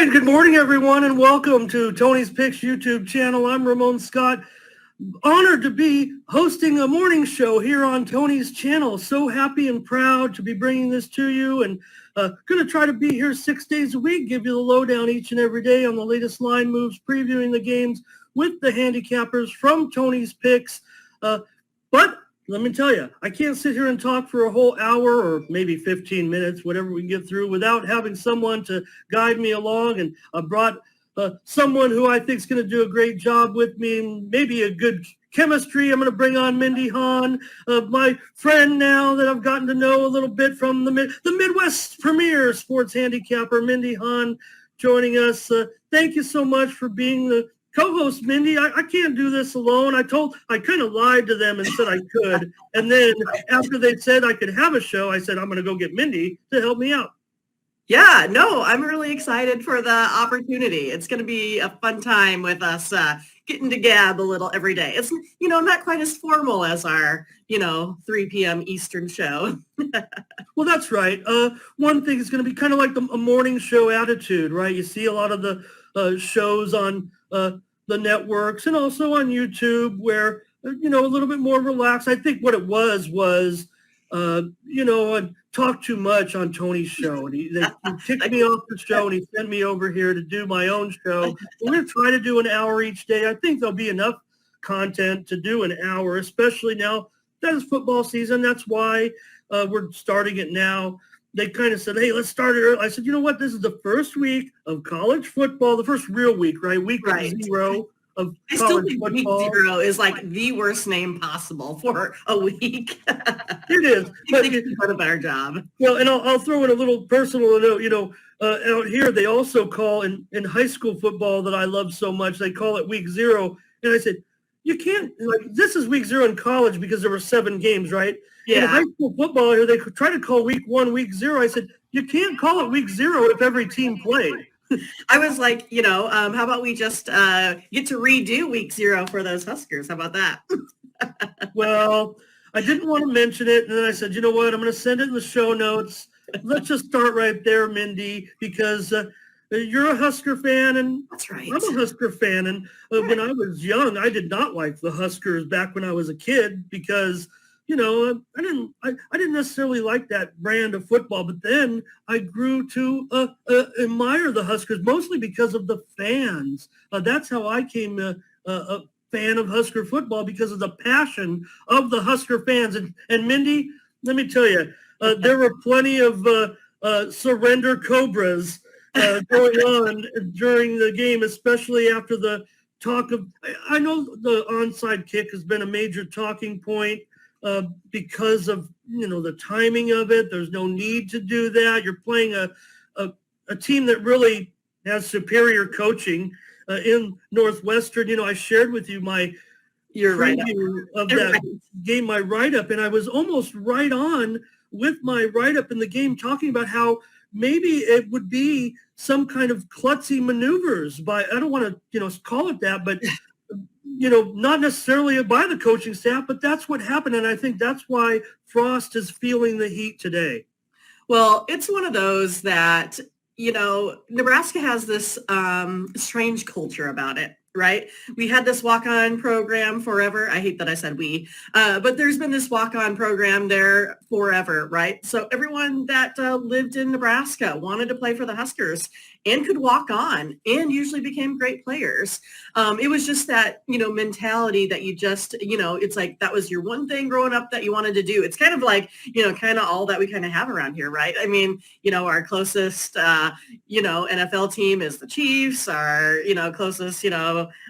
And good morning, everyone, and welcome to Tony's Picks YouTube channel. I'm Ramon Scott. Honored to be hosting a morning show here on Tony's channel. So happy and proud to be bringing this to you, and going to try to be here 6 days a week, give you the lowdown each and every day on the latest line moves, previewing the games with the handicappers from Tony's Picks. But let me tell you, I can't sit here and talk for a whole hour or maybe 15 minutes, whatever we can get through, without having someone to guide me along. And I brought someone who I think is going to do a great job with me, maybe a good chemistry. I'm going to bring on Mindy, my friend now that I've gotten to know a little bit from the Midwest premier sports handicapper, Mindy, joining us. Thank you so much for being the co-host, Mindy. I can't do this alone. I kind of lied to them and said I could. And then after they said I could have a show, I said, I'm going to go get Mindy to help me out. Yeah, no, I'm really excited for the opportunity. It's going to be a fun time with us getting to gab a little every day. It's, not quite as formal as our, 3 p.m. Eastern show. Well, that's right. One thing is going to be kind of like a morning show attitude, right? You see a lot of the shows on the networks and also on YouTube where, a little bit more relaxed. I think what it was, I talked too much on Tony's show. And he kicked me off the show and he sent me over here to do my own show. We're going to try to do an hour each day. I think there'll be enough content to do an hour, especially now that is football season. That's why we're starting it now. They kind of said, hey, let's start it early. I said, you know what? This is the first week of college football, the first real week, right? Week zero of college football. I still think week zero is like the worst name possible for a week. It is. But it's a better job. Well, and I'll throw in a little personal note. Out here, they also call in high school football that I love so much, they call it week zero. And I said, you can't, this is week zero in college because there were 7 games, right? Yeah. In high school football here, they try to call week 1 week 0. I said, you can't call it week 0 if every team played. I was like, how about we just get to redo week 0 for those Huskers? How about that? Well, I didn't want to mention it. And then I said, you know what? I'm going to send it in the show notes. Let's just start right there, Mindy, because you're a Husker fan, and that's right. I'm a Husker fan. And when I was young, I did not like the Huskers back when I was a kid because – I didn't necessarily like that brand of football, but then I grew to admire the Huskers, mostly because of the fans. That's how I came a fan of Husker football, because of the passion of the Husker fans. And Mindy, let me tell you, there were plenty of surrender cobras going on during the game, especially after the talk of – I know the onside kick has been a major talking point. Because of, the timing of it. There's no need to do that. You're playing a team that really has superior coaching in Northwestern. I shared with you my preview of that game, my write-up, and I was almost right on with my write-up in the game, talking about how maybe it would be some kind of klutzy maneuvers by, I don't want to, call it that, but not necessarily by the coaching staff, but that's what happened. And I think that's why Frost is feeling the heat today. Well, it's one of those that, Nebraska has this strange culture about it, right? We had this walk-on program forever. I hate that I said we, but there's been this walk-on program there forever, right? So everyone that lived in Nebraska wanted to play for the Huskers and could walk on and usually became great players. It was just that, mentality that you just, it's like that was your one thing growing up that you wanted to do. It's kind of like, kind of all that we kind of have around here, right? I mean, our closest, NFL team is the Chiefs. Our, closest,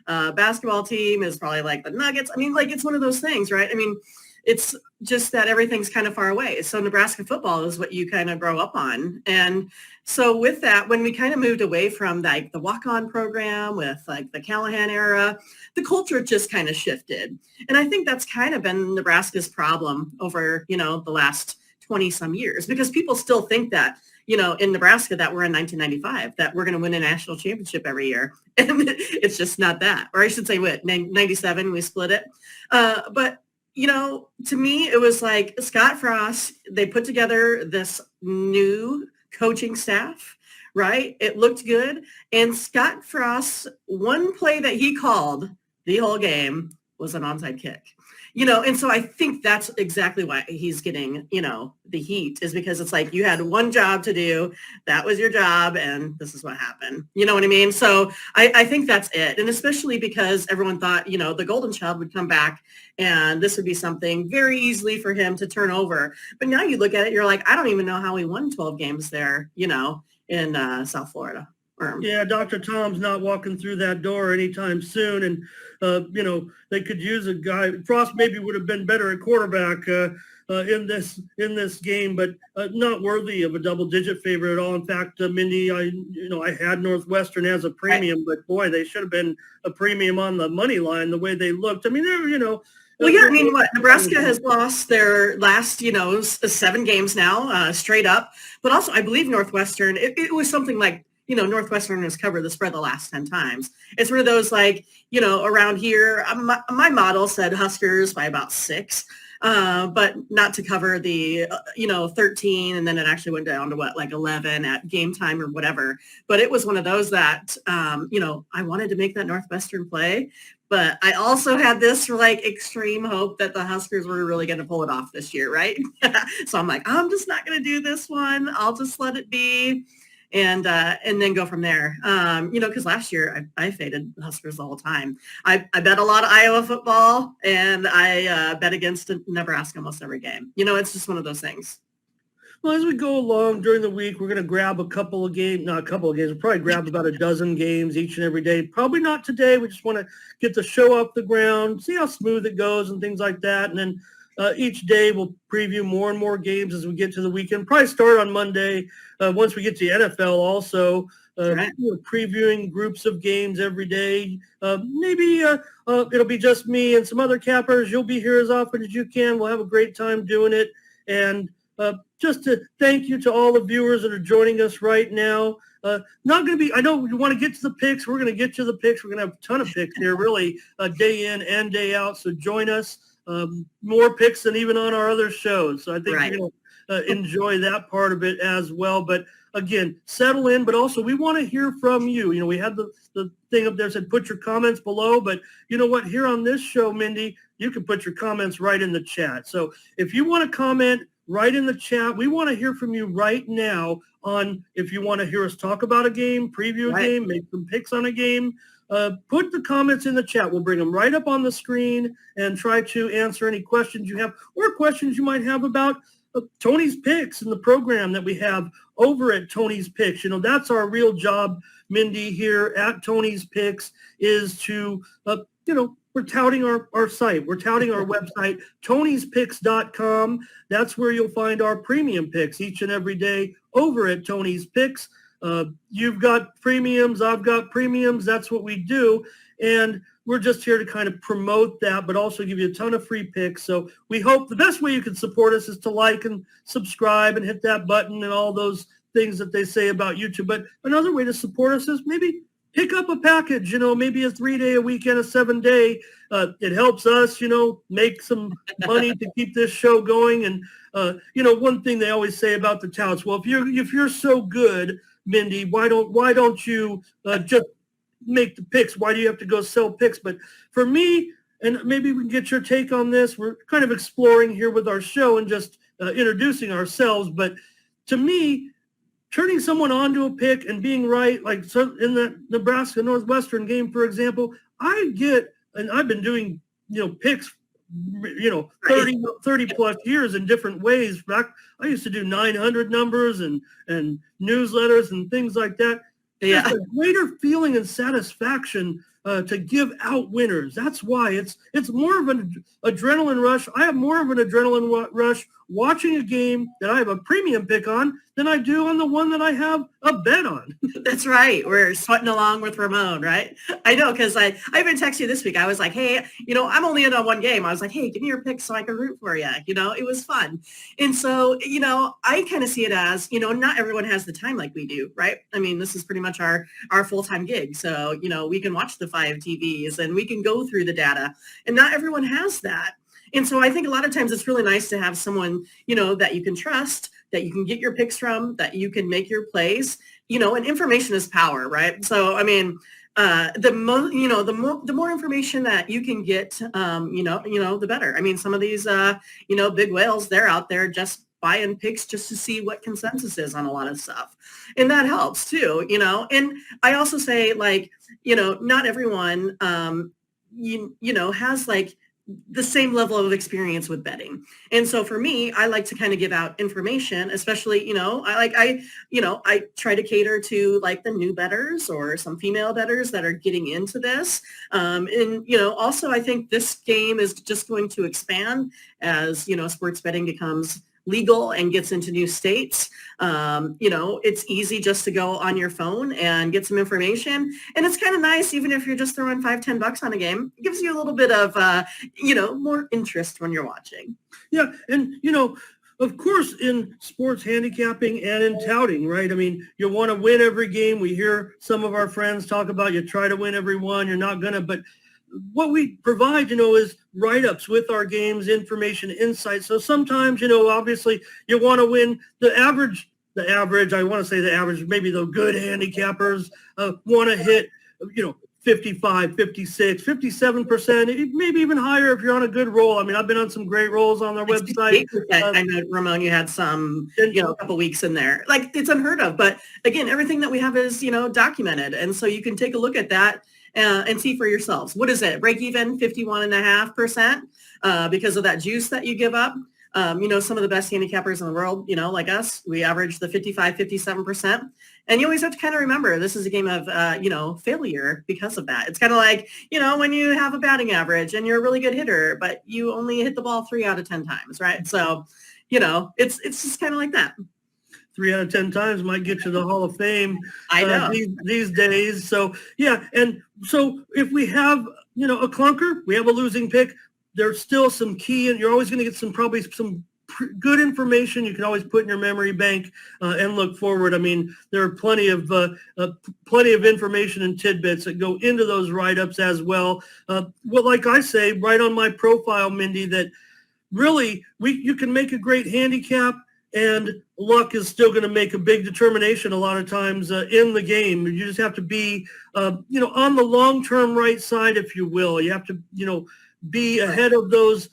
basketball team is probably like the Nuggets. I mean, like it's one of those things, right? I mean, it's just that everything's kind of far away. So Nebraska football is what you kind of grow up on. And so with that, when we kind of moved away from like the walk-on program with like the Callahan era, the culture just kind of shifted. And I think that's kind of been Nebraska's problem over, the last 20 some years, because people still think that, in Nebraska that we're in 1995, that we're going to win a national championship every year. And it's just not that. Or I should say, 97, we split it. But to me, it was like Scott Frost, they put together this new coaching staff, right? It looked good. And Scott Frost's one play that he called the whole game was an onside kick. And so I think that's exactly why he's getting, the heat, is because it's like you had one job to do. That was your job. And this is what happened. You know what I mean? So I think that's it. And especially because everyone thought, the golden child would come back and this would be something very easily for him to turn over. But now you look at it, you're like, I don't even know how he won 12 games there, in South Florida. Yeah, Dr. Tom's not walking through that door anytime soon. And, they could use a guy. Frost maybe would have been better at quarterback in this game, but not worthy of a double-digit favorite at all. In fact, Mindy, I had Northwestern as a premium, but boy, they should have been a premium on the money line the way they looked. I mean, well, yeah, Nebraska has lost their last, 7 games now, straight up. But also, I believe Northwestern, it was something like, Northwestern has covered the spread the last 10 times. It's one of those around here, my model said Huskers by about 6, but not to cover the, 13. And then it actually went down to 11 at game time or whatever. But it was one of those that, I wanted to make that Northwestern play. But I also had this extreme hope that the Huskers were really going to pull it off this year, right? So I'm like, I'm just not going to do this one. I'll just let it be. And then go from there. Because last year I faded the Huskers the whole time. I bet a lot of Iowa football, and I bet against Nebraska almost every game. It's just one of those things. Well, as we go along during the week, we're going to grab we'll probably grab about a dozen games each and every day. Probably not today. We just want to get the show off the ground, see how smooth it goes and things like that. And then each day we'll preview more and more games as we get to the weekend. Probably start on Monday. Once we get to NFL also, right. Previewing groups of games every day. Maybe it'll be just me and some other cappers. You'll be here as often as you can. We'll have a great time doing it. And just to thank you to all the viewers that are joining us right now. I know you want to get to the picks. We're going to get to the picks. We're going to have a ton of picks here, really, day in and day out. So join us. More picks than even on our other shows. So I think you're going to enjoy that part of it as well. But again, settle in. But also, we want to hear from you. We had the thing up there that said put your comments below. But you know what? Here on this show, Mindy, you can put your comments right in the chat. So if you want to comment right in the chat, we want to hear from you right now on if you want to hear us talk about a game, preview a game, make some picks on a game. Put the comments in the chat. We'll bring them right up on the screen and try to answer any questions you have or questions you might have about Tony's Picks and the program that we have over at Tony's Picks. That's our real job, Mindy, here at Tony's Picks is to, we're touting our site. We're touting our website, tonyspicks.com. That's where you'll find our premium picks each and every day over at Tony's Picks. You've got premiums. I've got premiums. That's what we do. And we're just here to kind of promote that, but also give you a ton of free picks. So we hope the best way you can support us is to like and subscribe and hit that button and all those things that they say about YouTube. But another way to support us is maybe pick up a package, maybe a 3-day a week and a 7-day. It helps us, make some money to keep this show going. And, one thing they always say about the touts, well, if you're so good, Mindy, why don't you just make the picks? Why do you have to go sell picks? But for me, and maybe we can get your take on this, we're kind of exploring here with our show and just introducing ourselves. But to me, turning someone onto a pick and being right, like in the Nebraska Northwestern game, for example, and I've been doing, picks, 30 plus years in different ways. Back, I used to do 900 numbers and newsletters and things like that. Yeah. There's a greater feeling and satisfaction to give out winners. That's why it's more of an adrenaline rush. I have more of an adrenaline rush watching a game that I have a premium pick on than I do on the one that I have a bet on. That's right. We're sweating along with Ramon, right? I know, because I even texted you this week. I was like, hey, I'm only in on one game. I was like, hey, give me your picks so I can root for you. It was fun. And so, I kind of see it as, not everyone has the time like we do, right? I mean, this is pretty much our full-time gig. So, we can watch the 5 TVs and we can go through the data, and not everyone has that. And so I think a lot of times it's really nice to have someone, that you can trust, that you can get your picks from, that you can make your plays. and information is power, right? So, I mean, the more information that you can get, the better. I mean, some of these, big whales, they're out there just buying picks just to see what consensus is on a lot of stuff. And that helps too, and I also say, like, not everyone, has like the same level of experience with betting. And so for me, I like to kind of give out information, especially, I try to cater to like the new bettors or some female bettors that are getting into this. Also I think this game is just going to expand as, sports betting becomes legal and gets into new states. It's easy just to go on your phone and get some information. And it's kind of nice, even if you're just throwing $5-10 on a game, it gives you a little bit of, more interest when you're watching. Yeah. And, of course, in sports handicapping and in touting, right? I mean, you want to win every game. We hear some of our friends talk about you try to win every one. You're not going to, but what we provide, is write-ups with our games, information, insight. So sometimes, obviously you want to win the average, I want to say the average, maybe the good handicappers want to hit, 55, 56, 57%, maybe even higher if you're on a good roll. I mean, I've been on some great rolls on their website. I know, Ramon, you had some, a couple weeks in there. Like, it's unheard of. But again, everything that we have is, documented. And so you can take a look at that and see for yourselves. What is it? Break even 51.5% because of that juice that you give up. Some of the best handicappers in the world, like us, we average the 55, 57%. And you always have to kind of remember, this is a game of, failure because of that. It's kind of like, when you have a batting average and you're a really good hitter, but you only hit the ball 3 out of 10 times, right? So, it's just kind of like that. 3 out of 10 times might get you the Hall of Fame. I know. These days. So, yeah. And so if we have, a clunker, we have a losing pick, there's still some key, and you're always going to get probably some good information you can always put in your memory bank and look forward. I mean, there are plenty of information and tidbits that go into those write-ups as well. Like I say, right on my profile, Mindy, that really you can make a great handicap, and luck is still going to make a big determination a lot of times in the game. You just have to be, on the long-term right side, if you will. You have to, be ahead of those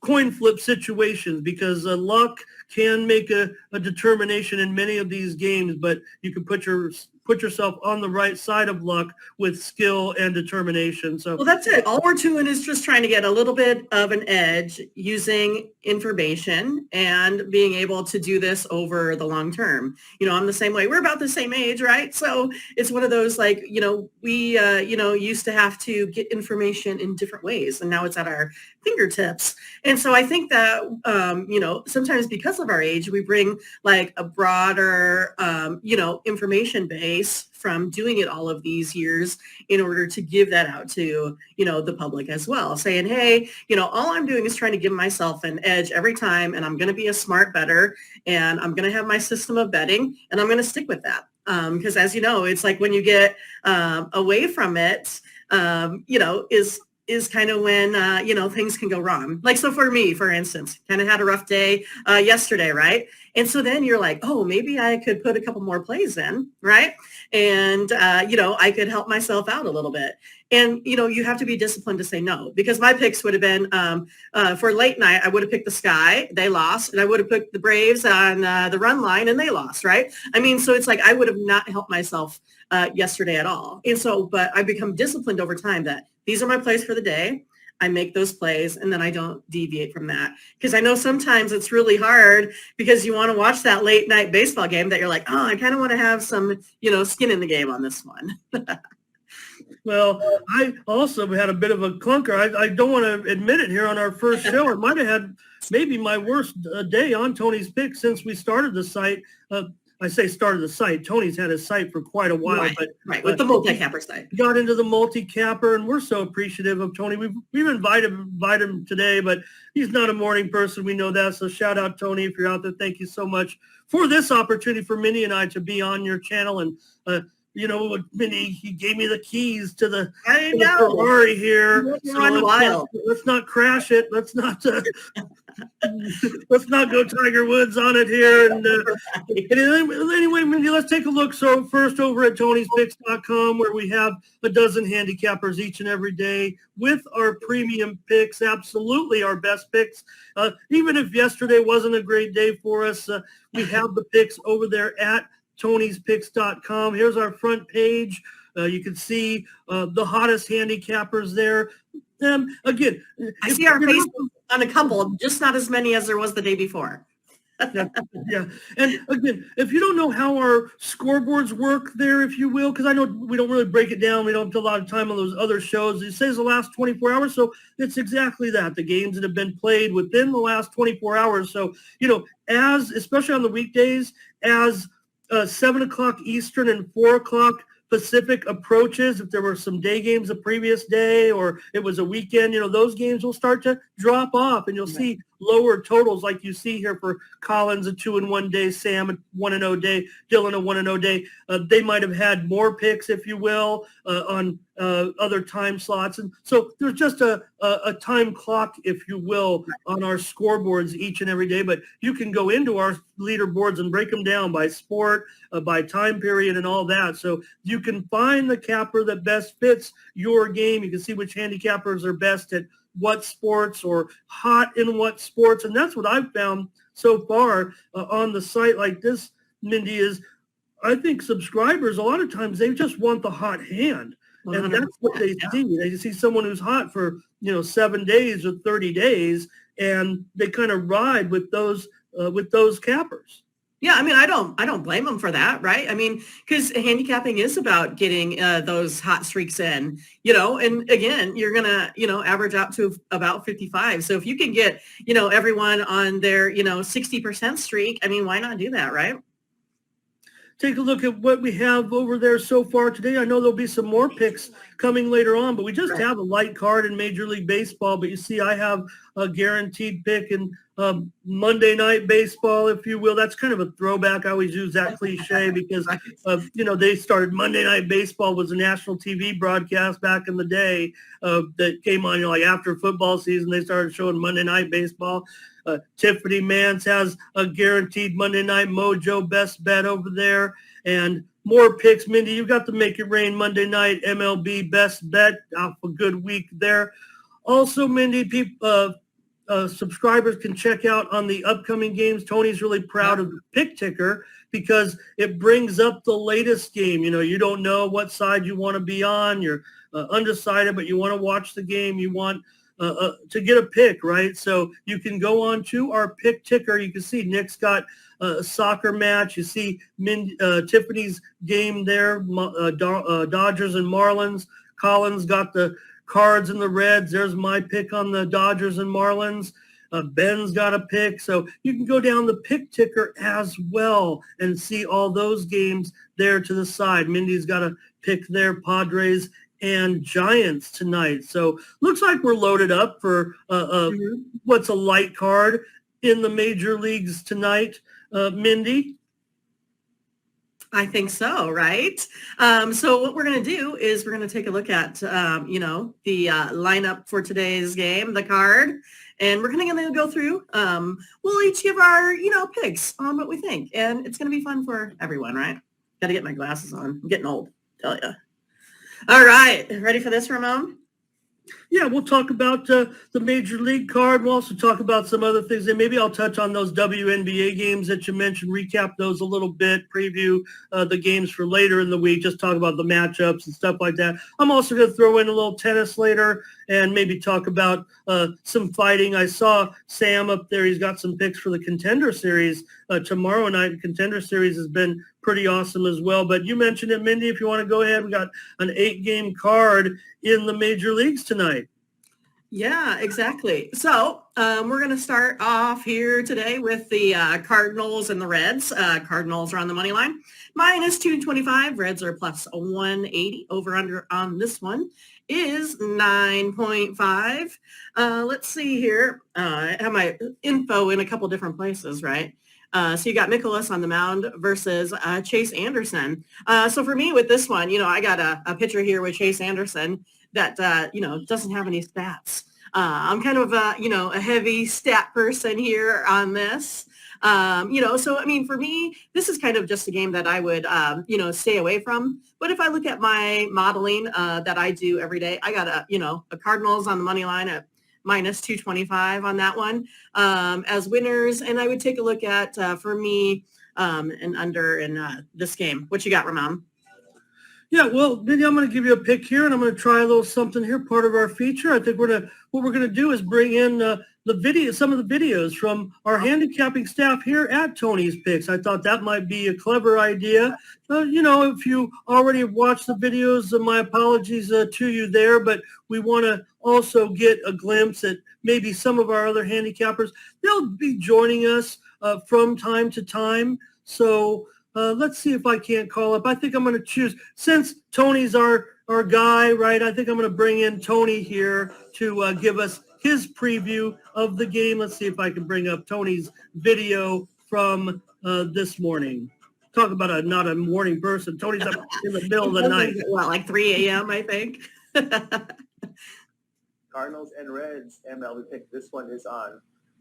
coin flip situations, because luck can make a determination in many of these games, but you can put yourself on the right side of luck with skill and determination. So, well, that's it. All we're doing is just trying to get a little bit of an edge using information and being able to do this over the long term. I'm the same way. We're about the same age, right? So it's one of those, like, we, used to have to get information in different ways, and now it's at our fingertips. And so I think that, sometimes because of our age, we bring like a broader, information base from doing it all of these years in order to give that out to, the public as well, saying, hey, all I'm doing is trying to give myself an edge every time, and I'm going to be a smart bettor, and I'm going to have my system of betting, and I'm going to stick with that. Because as you know, it's like when you get away from it, is kind of when, things can go wrong. Like, so for me, for instance, kind of had a rough day yesterday, right? And so then you're like, oh, maybe I could put a couple more plays in, right? And, I could help myself out a little bit. And, you have to be disciplined to say no, because my picks would have been for late night, I would have picked the Sky, they lost, and I would have picked the Braves on the run line, and they lost, right? I mean, so it's like I would have not helped myself yesterday at all. And so, but I become disciplined over time that these are my plays for the day. I make those plays, and then I don't deviate from that. Because I know sometimes it's really hard because you want to watch that late night baseball game that you're like, oh, I kind of want to have some, skin in the game on this one. Well, I also had a bit of a clunker. I don't want to admit it here on our first show. I might have had maybe my worst day on Tony's pick since we started the site. I say started the site. Tony's had his site for quite a while, right, with the multi-capper site. Got into the multi-capper, and we're so appreciative of Tony. We've invited him today, but he's not a morning person. We know that. So shout out, Tony, if you're out there. Thank you so much for this opportunity for Mindy and I to be on your channel. And Mindy, he gave me the keys to the Ferrari here. So let's not crash it. Let's not Let's not go Tiger Woods on it here. And anyway, Mindy, let's take a look. So first over at Tony'sPicks.com, where we have a dozen handicappers each and every day with our premium picks, absolutely our best picks. Even if yesterday wasn't a great day for us, we have the picks over there at Tony'sPicks.com. Here's our front page. You can see the hottest handicappers there. Again, I see our faces on a couple, just not as many as there was the day before. Yeah. And again, if you don't know how our scoreboards work there, if you will, because I know we don't really break it down. We don't have a lot of time on those other shows. It says the last 24 hours. So it's exactly that. The games that have been played within the last 24 hours. So, especially on the weekdays, as 7 o'clock Eastern and 4 o'clock Pacific approaches, if there were some day games the previous day or it was a weekend, those games will start to drop off and you'll see lower totals like you see here for Collins, a 2-1 day, Sam, a 1-0 day, Dylan, a 1-0 day. They might have had more picks, if you will, on other time slots. And so there's just a time clock, if you will, on our scoreboards each and every day. But you can go into our leaderboards and break them down by sport, by time period and all that. So you can find the capper that best fits your game. You can see which handicappers are best at what sports or hot in what sports. And that's what I've found so far on the site like this, Mindy, is I think subscribers, a lot of times they just want the hot hand. And that's what they see. They see someone who's hot for, 7 days or 30 days, and they kind of ride with those cappers. Yeah, I mean, I don't blame them for that, right? I mean, because handicapping is about getting those hot streaks in, and again, you're going to, average out to about 55. So if you can get, everyone on their, 60% streak, I mean, why not do that, right? Take a look at what we have over there so far today. I know there'll be some more picks coming later on, but we just have a light card in Major League Baseball. But you see, I have a guaranteed pick in Monday Night Baseball, if you will. That's kind of a throwback. I always use that cliche because, they started Monday Night Baseball was a national TV broadcast back in the day that came on, like after football season, they started showing Monday Night Baseball. Tiffany Mance has a guaranteed Monday Night Mojo best bet over there. And more picks. Mindy, you got the Make It Rain Monday Night MLB best bet. Off a good week there. Also, Mindy, people, subscribers can check out on the upcoming games. Tony's really proud of the pick ticker because it brings up the latest game. You don't know what side you want to be on. You're undecided, but you want to watch the game. You want to get a pick, right? So you can go on to our pick ticker. You can see Nick's got a soccer match. You see Tiffany's game there, Dodgers and Marlins. Collins got the Cards and the Reds. There's my pick on the Dodgers and Marlins. Ben's got a pick. So you can go down the pick ticker as well and see all those games there to the side. Mindy's got a pick there, Padres and Giants tonight. So looks like we're loaded up for what's a light card in the major leagues tonight. Mindy? I think so, right? So what we're going to do is we're going to take a look at, the lineup for today's game, the card, and we're going to go through. We'll each give our, picks on what we think, and it's going to be fun for everyone, right? Got to get my glasses on. I'm getting old, tell you. All right. Ready for this, Ramon? Yeah, we'll talk about the Major League card. We'll also talk about some other things. And maybe I'll touch on those Wnba games that you mentioned, recap those a little bit, preview the games for later in the week, just talk about the matchups and stuff like that. I'm also going to throw in a little tennis later and maybe talk about some fighting. I saw Sam up there. He's got some picks for the Contender Series tomorrow night. The Contender Series has been pretty awesome as well. But you mentioned it, Mindy, if you want to go ahead. We got an 8-game card in the major leagues tonight. Yeah, exactly. So we're going to start off here today with the Cardinals and the Reds. Cardinals are on the money line. Minus 225. Reds are plus 180. Over under on this one is 9.5. Let's see here. I have my info in a couple different places, right? So you got Mikolas on the mound versus Chase Anderson. So for me with this one, I got a pitcher here with Chase Anderson that, doesn't have any stats. I'm kind of a heavy stat person here on this. So I mean, for me, this is kind of just a game that I would, stay away from. But if I look at my modeling that I do every day, I got a Cardinals on the money line at minus 225 on that one as winners. And I would take a look at, for me, an under in this game. What you got, Ramon? Yeah, well, Mindy, I'm going to give you a pick here, and I'm going to try a little something here, part of our feature. I think what we're going to do is bring in some of the videos from our handicapping staff here at Tony's Picks. I thought that might be a clever idea. If you already have watched the videos, my apologies to you there, but we want to also get a glimpse at maybe some of our other handicappers. They'll be joining us from time to time, so let's see if I can't call up. I think I'm going to choose, since Tony's our guy, right? I think I'm going to bring in Tony here to give us his preview of the game. Let's see if I can bring up Tony's video from this morning. Talk about not a morning person. Tony's up in the middle of the night. Well, like 3 a.m., I think. Cardinals and Reds, MLB pick. This one is on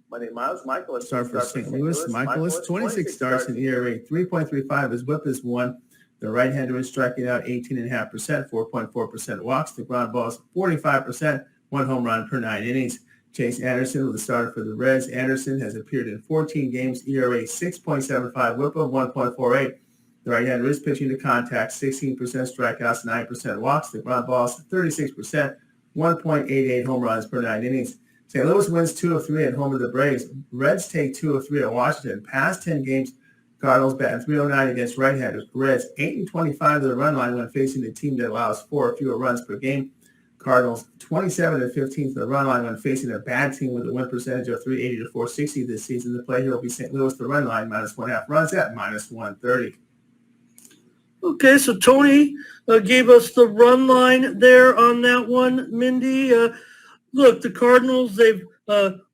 Monday. Michael Start for St. Louis. Michaelis, 26 starts in ERA, 3.35. His whip is 1. The right-hander is striking out 18.5%, 4.4% walks. The ground balls 45%, 1 home run per 9 innings. Chase Anderson with the starter for the Reds. Anderson has appeared in 14 games, ERA 6.75, whip of 1.48. The right-hander is pitching to contact, 16% strikeouts, 9% walks. The ground balls 36%, 1.88 home runs per 9 innings. St. Louis wins 2 of 3 at home to the Braves. Reds take 2 of 3 at Washington. Past 10 games, Cardinals batting .309 against right-handers. Reds 8-25 to the run line when facing a team that allows 4 or fewer runs per game. Cardinals 27-15 to the run line when facing a bad team with a win percentage of .380 to .460 this season. The play here will be St. Louis the run line minus 1.5 runs at minus 130. Okay, so Tony gave us the run line there on that one, Mindy. Look, the Cardinals, they've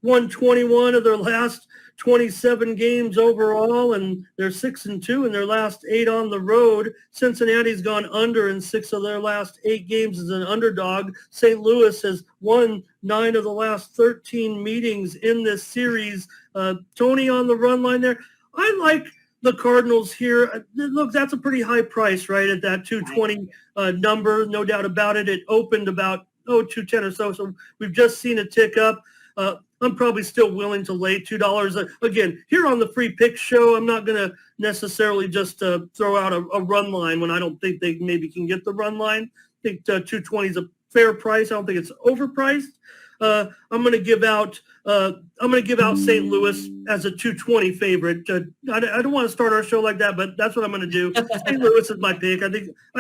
won 21 of their last 27 games overall, and they're 6-2 in their last 8 on the road. Cincinnati's gone under in 6 of their last 8 games as an underdog. St. Louis has won 9 of the last 13 meetings in this series. Tony on the run line there. I like the Cardinals here. Look, that's a pretty high price, right, at that 220 number, no doubt about it. It opened about 210 or so we've just seen it tick up. I'm probably still willing to lay $2. Again, here on the Free Pick Show, I'm not going to necessarily just throw out a run line when I don't think they maybe can get the run line. I think 220 is a fair price. I don't think it's overpriced. I'm going to give out St. Louis as a 220 favorite. I don't want to start our show like that, but that's what I'm going to do. St. Louis is my pick. I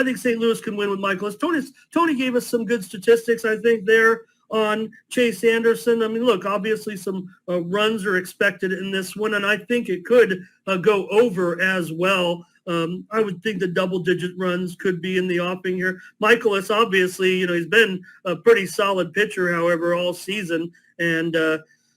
think St. Louis can win with Michaelis. Tony gave us some good statistics, I think, there on Chase Anderson. I mean, look, obviously some runs are expected in this one, and I think it could go over as well. I would think the double-digit runs could be in the offing here. Michaelis, obviously, he's been a pretty solid pitcher, however, all season, and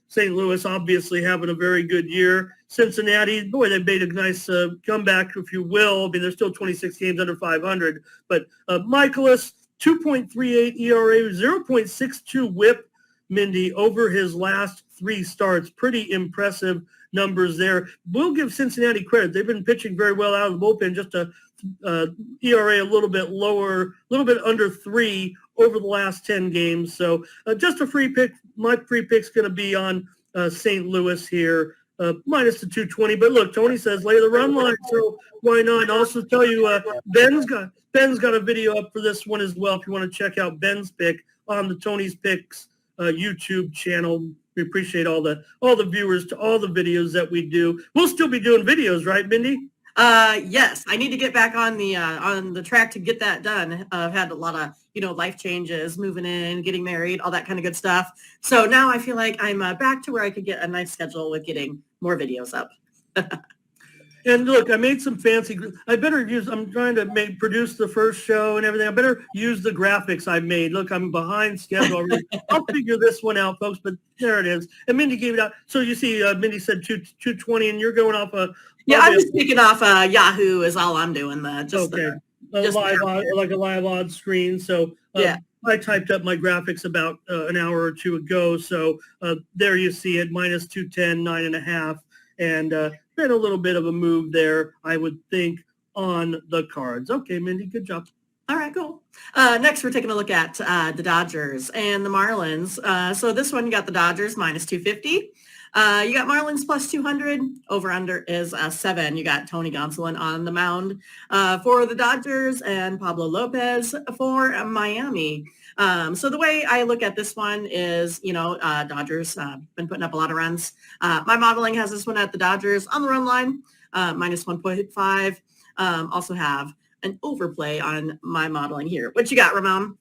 St. Louis obviously having a very good year. Cincinnati, boy, they made a nice comeback, if you will. I mean, they're still 26 games under 500, but Michaelis, 2.38 ERA, 0.62 whip, Mindy, over his last 3 starts. Pretty impressive numbers there. We'll give Cincinnati credit. They've been pitching very well out of the bullpen, just a ERA a little bit lower, a little bit under 3 over the last 10 games. So just a free pick. My free pick's going to be on St. Louis here, minus the 220. But look, Tony says lay the run line, so why not? And also tell you, Ben's got a video up for this one as well if you want to check out Ben's pick on the Tony's Picks YouTube channel. We appreciate all the viewers to all the videos that we do. We'll still be doing videos, right, Mindy? Yes, I need to get back on the track to get that done. I've had a lot of, life changes, moving in, getting married, all that kind of good stuff. So now I feel like I'm back to where I could get a nice schedule with getting more videos up. And look, I made some fancy. I'm trying to produce the first show and everything. I better use the graphics I made. Look, I'm behind schedule already. I'll figure this one out, folks. But there it is. And Mindy gave it out. So you see, Mindy said 220, and you're going off a. Yeah, I'm just speaking off Yahoo is all I'm doing. Like a live odds screen. So yeah. I typed up my graphics about an hour or two ago. So there you see it, minus 210, 9.5. And been a little bit of a move there, I would think, on the cards. Okay, Mindy, good job. All right, cool. Next, we're taking a look at the Dodgers and the Marlins. So this one, you got the Dodgers minus 250. You got Marlins plus 200. Over under is 7. You got Tony Gonsolin on the mound for the Dodgers and Pablo Lopez for Miami. So the way I look at this one is, Dodgers been putting up a lot of runs. My modeling has this one at the Dodgers on the run line, minus 1.5. Also have an overplay on my modeling here. What you got, Ramon?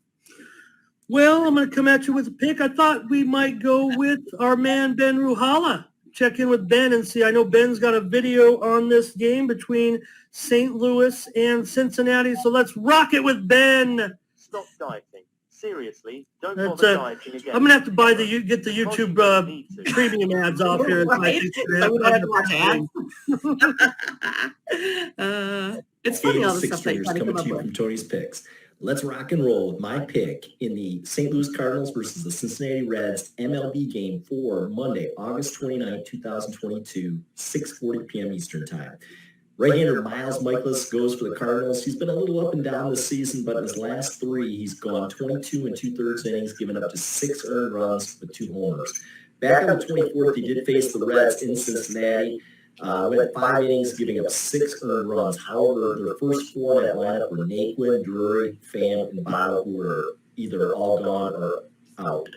Well, I'm going to come at you with a pick. I thought we might go with our man, Ben Ruhala. Check in with Ben and see. I know Ben's got a video on this game between St. Louis and Cincinnati. So let's rock it with Ben. Stop dieting. Seriously, don't bother dieting again. I'm going to have to get the YouTube premium ads off here. Right. It's funny all the stuff that you coming to you from Tony's Picks. Let's rock and roll with my pick in the St. Louis Cardinals versus the Cincinnati Reds MLB game for Monday, August 29, 2022, 6:40 p.m. Eastern Time. Right-hander Miles Michaelis goes for the Cardinals. He's been a little up and down this season, but in his last 3, he's gone 22 and 2/3 innings, giving up to 6 earned runs with 2 homers. Back on the 24th, he did face the Reds in Cincinnati. Went 5 innings, giving up 6 earned runs. However, their first 4 in that lineup were Naquin, Drury, Pham, and Bottle, who were either all gone or out.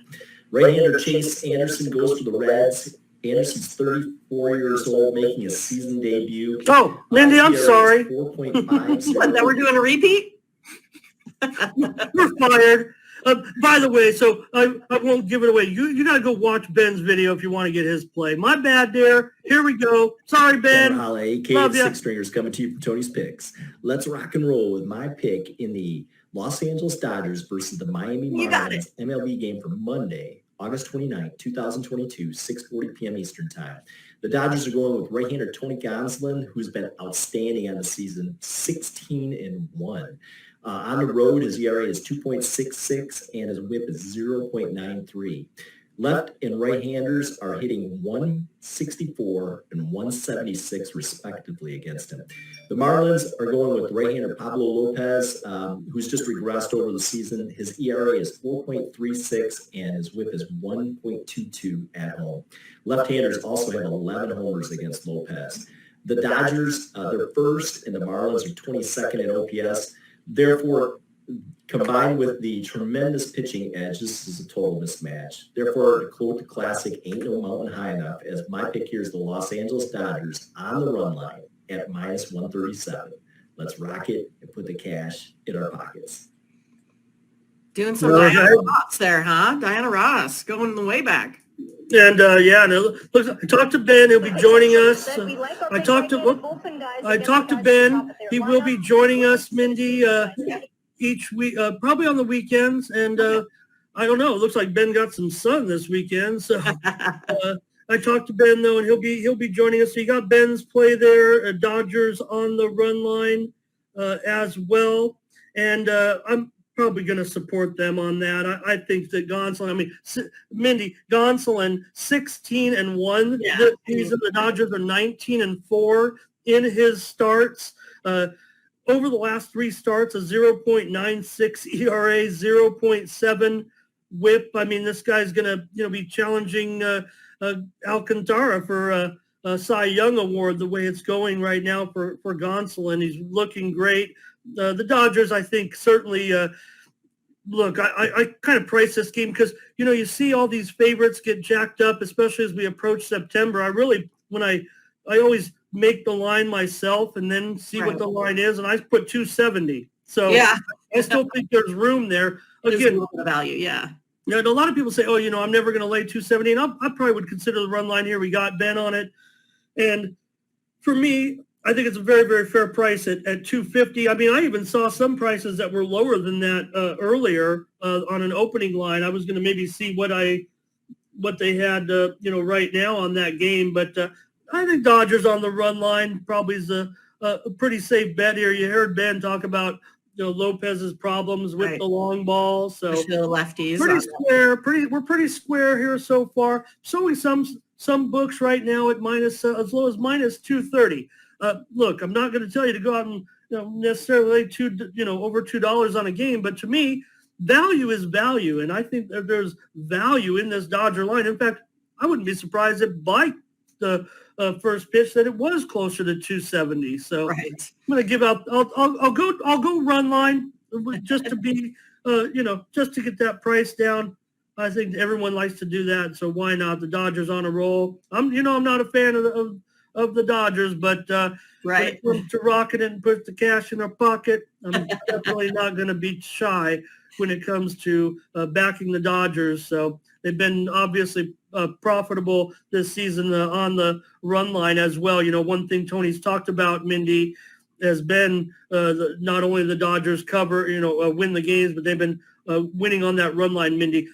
Right-hander Chase Anderson goes for the Reds. Anderson's 34 years old, making his season debut. Oh, Mindy, I'm sorry. 4.5. What, that we're doing a repeat? We're fired. By the way, so I won't give it away. You got to go watch Ben's video if you want to get his play. My bad there. Here we go. Sorry, Ben. A.k.a. Six Stringers coming to you from Tony's Picks. Let's rock and roll with my pick in the Los Angeles Dodgers versus the Miami Marlins MLB game for Monday, August 29, 2022, 6:40 p.m. Eastern Time. The Dodgers are going with right-hander Tony Gonsolin, who's been outstanding on the season, 16-1. On the road, his ERA is 2.66 and his WHIP is 0.93. Left and right-handers are hitting 164 and 176 respectively against him. The Marlins are going with right-hander Pablo Lopez, who's just regressed over the season. His ERA is 4.36 and his WHIP is 1.22 at home. Left-handers also have 11 homers against Lopez. The Dodgers, they're first, and the Marlins are 22nd at OPS. Therefore, combined with the tremendous pitching edge, this is a total mismatch. Therefore, to quote the classic, ain't no mountain high enough, as my pick here is the Los Angeles Dodgers on the run line at minus 137. Let's rock it and put the cash in our pockets. Doing some Diana Ross there, huh? Diana Ross, going the way back. And I talked to Ben. He'll be joining us. I talked to Ben. He will be joining us, Mindy, each week, probably on the weekends. And I don't know. It looks like Ben got some sun this weekend. So I talked to Ben though, and he'll be joining us. So you got Ben's play there. Dodgers on the run line as well. And I'm probably going to support them on that. I think that Gonsolin, Mindy, Gonsolin, 16-1 this season. The Dodgers are 19-4 in his starts. Over the last 3 starts, a 0.96 ERA, 0.7 WHIP. This guy's going to be challenging Alcantara for a Cy Young Award the way it's going right now for Gonsolin. He's looking great. The Dodgers, I think, certainly look, I kind of price this game because, you see all these favorites get jacked up, especially as we approach September. I always make the line myself and then see what the line is, and I put 270. So I still think there's room there. Again, there's a little bit of value, yeah. A lot of people say, I'm never going to lay 270, and I probably would consider the run line here. We got Ben on it. And for me, I think it's a very, very fair price at 250. I even saw some prices that were lower than that earlier on an opening line. I was going to maybe see what they had, right now on that game. But I think Dodgers on the run line probably is a pretty safe bet here. You heard Ben talk about, Lopez's problems with Right. the long ball. So The lefties. pretty square. We're pretty square here so far. Showing some books right now at minus as low as minus 230. Look, I'm not going to tell you to go out and necessarily over $2 on a game, but to me, value is value, and I think that there's value in this Dodger line. In fact, I wouldn't be surprised if by the first pitch that it was closer to 270. So right. I'm going to give out. I'll go run line just to be just to get that price down. I think everyone likes to do that, so why not? The Dodgers on a roll. I'm not a fan of the Dodgers, but Right. when it comes to rocking it and put the cash in our pocket, I'm definitely not going to be shy when it comes to backing the Dodgers. So they've been obviously profitable this season on the run line as well. One thing Tony's talked about, Mindy, has been not only the Dodgers cover, win the games, but they've been winning on that run line, Mindy.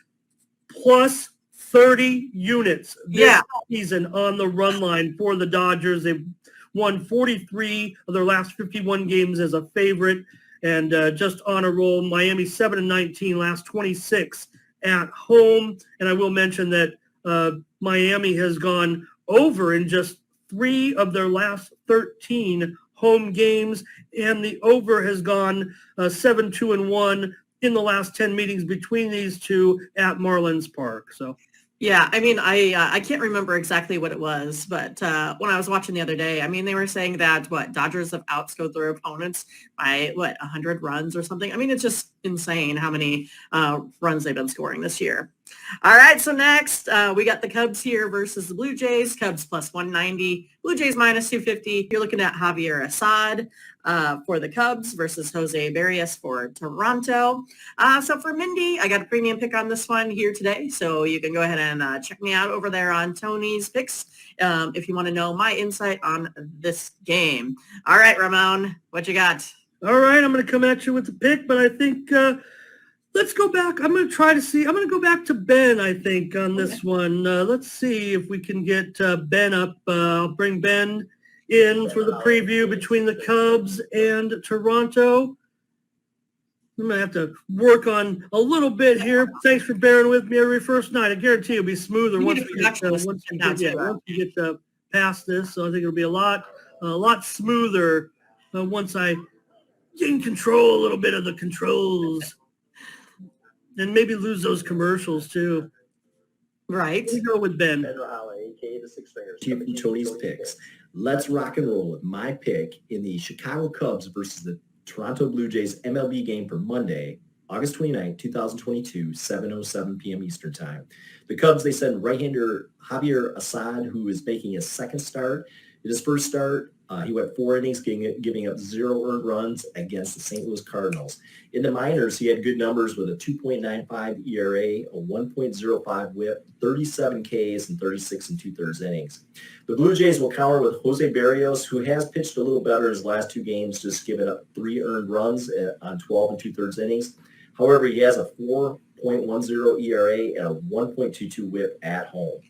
Plus 30 units this season on the run line for the Dodgers. They've won 43 of their last 51 games as a favorite, and just on a roll. Miami 7-19, last 26 at home. And I will mention that Miami has gone over in just 3 of their last 13 home games, and the over has gone 7-2-1 in the last 10 meetings between these two at Marlins Park. So. Yeah, I mean, I can't remember exactly what it was, but when I was watching the other day, I mean, they were saying that, Dodgers have outscored their opponents by, 100 runs or something. I mean, it's just insane how many runs they've been scoring this year. All right, so next, we got the Cubs here versus the Blue Jays. Cubs plus 190, Blue Jays minus 250. You're looking at Javier Assad for the Cubs versus Jose Barrios for Toronto. So for Mindy, I got a premium pick on this one here today, so you can go ahead and check me out over there on Tony's Picks if you want to know my insight on this game. All right, Ramon, what you got? All right, I'm going to come at you with the pick, but I think let's go back. I'm going to go back to Ben, I think, on this one. Let's see if we can get Ben up. I'll bring Ben in for the preview between the Cubs and Toronto. I'm going to have to work on a little bit here. Thanks for bearing with me every first night. I guarantee it'll be smoother once we get past this. So I think it'll be a lot smoother once I gain control a little bit of the controls. And maybe lose those commercials too. Right. We go with Ben. Ben Rahali, aka the Six Fingers. Tony's Picks. Let's rock and roll with my pick in the Chicago Cubs versus the Toronto Blue Jays MLB game for Monday, August 29, 2022, 7:07 p.m. Eastern Time. The Cubs, they send right-hander Javier Assad, who is making his second start. In his first start, he went 4 innings, giving up 0 earned runs against the St. Louis Cardinals. In the minors, he had good numbers with a 2.95 ERA, a 1.05 WHIP, 37 Ks, and 36 2/3 innings. The Blue Jays will counter with Jose Barrios, who has pitched a little better his last 2 games, just giving up 3 earned runs on 12 2/3 innings. However, he has a 4.10 ERA and a 1.22 WHIP at home.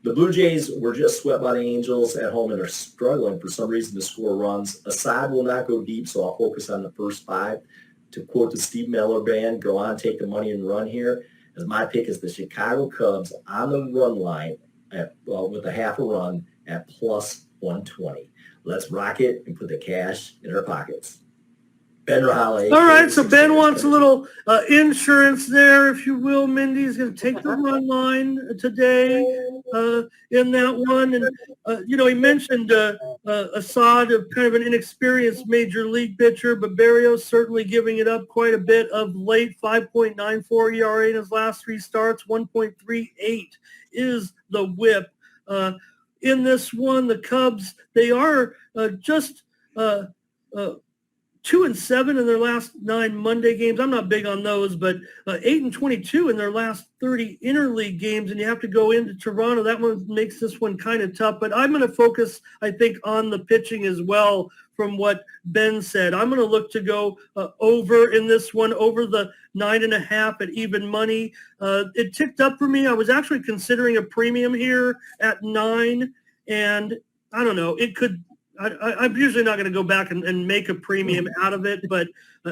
The Blue Jays were just swept by the Angels at home and are struggling for some reason to score runs. Assad will not go deep, so I'll focus on the first 5. To quote the Steve Miller Band, go on, take the money and run here. As my pick is the Chicago Cubs on the run line with a half a run at plus 120. Let's rock it and put the cash in our pockets. Ben Rahali. All right, so Ben wants a little insurance there, if you will. Mindy's going to take the run line today in that one. And, he mentioned Assad, kind of an inexperienced major league pitcher, but Barrios certainly giving it up quite a bit of late, 5.94 ERA in his last 3 starts, 1.38 is the WHIP. In this one, the Cubs, they are just 2-7 in their last 9 Monday games. I'm not big on those, but 8-22 in their last 30 interleague games, and you have to go into Toronto. That one makes this one kind of tough, but I'm going to focus, I think, on the pitching as well from what Ben said. I'm going to look to go over in this one, over the 9.5 at even money. It ticked up for me. I was actually considering a premium here at 9, and I don't know. I'm usually not going to go back and make a premium out of it, but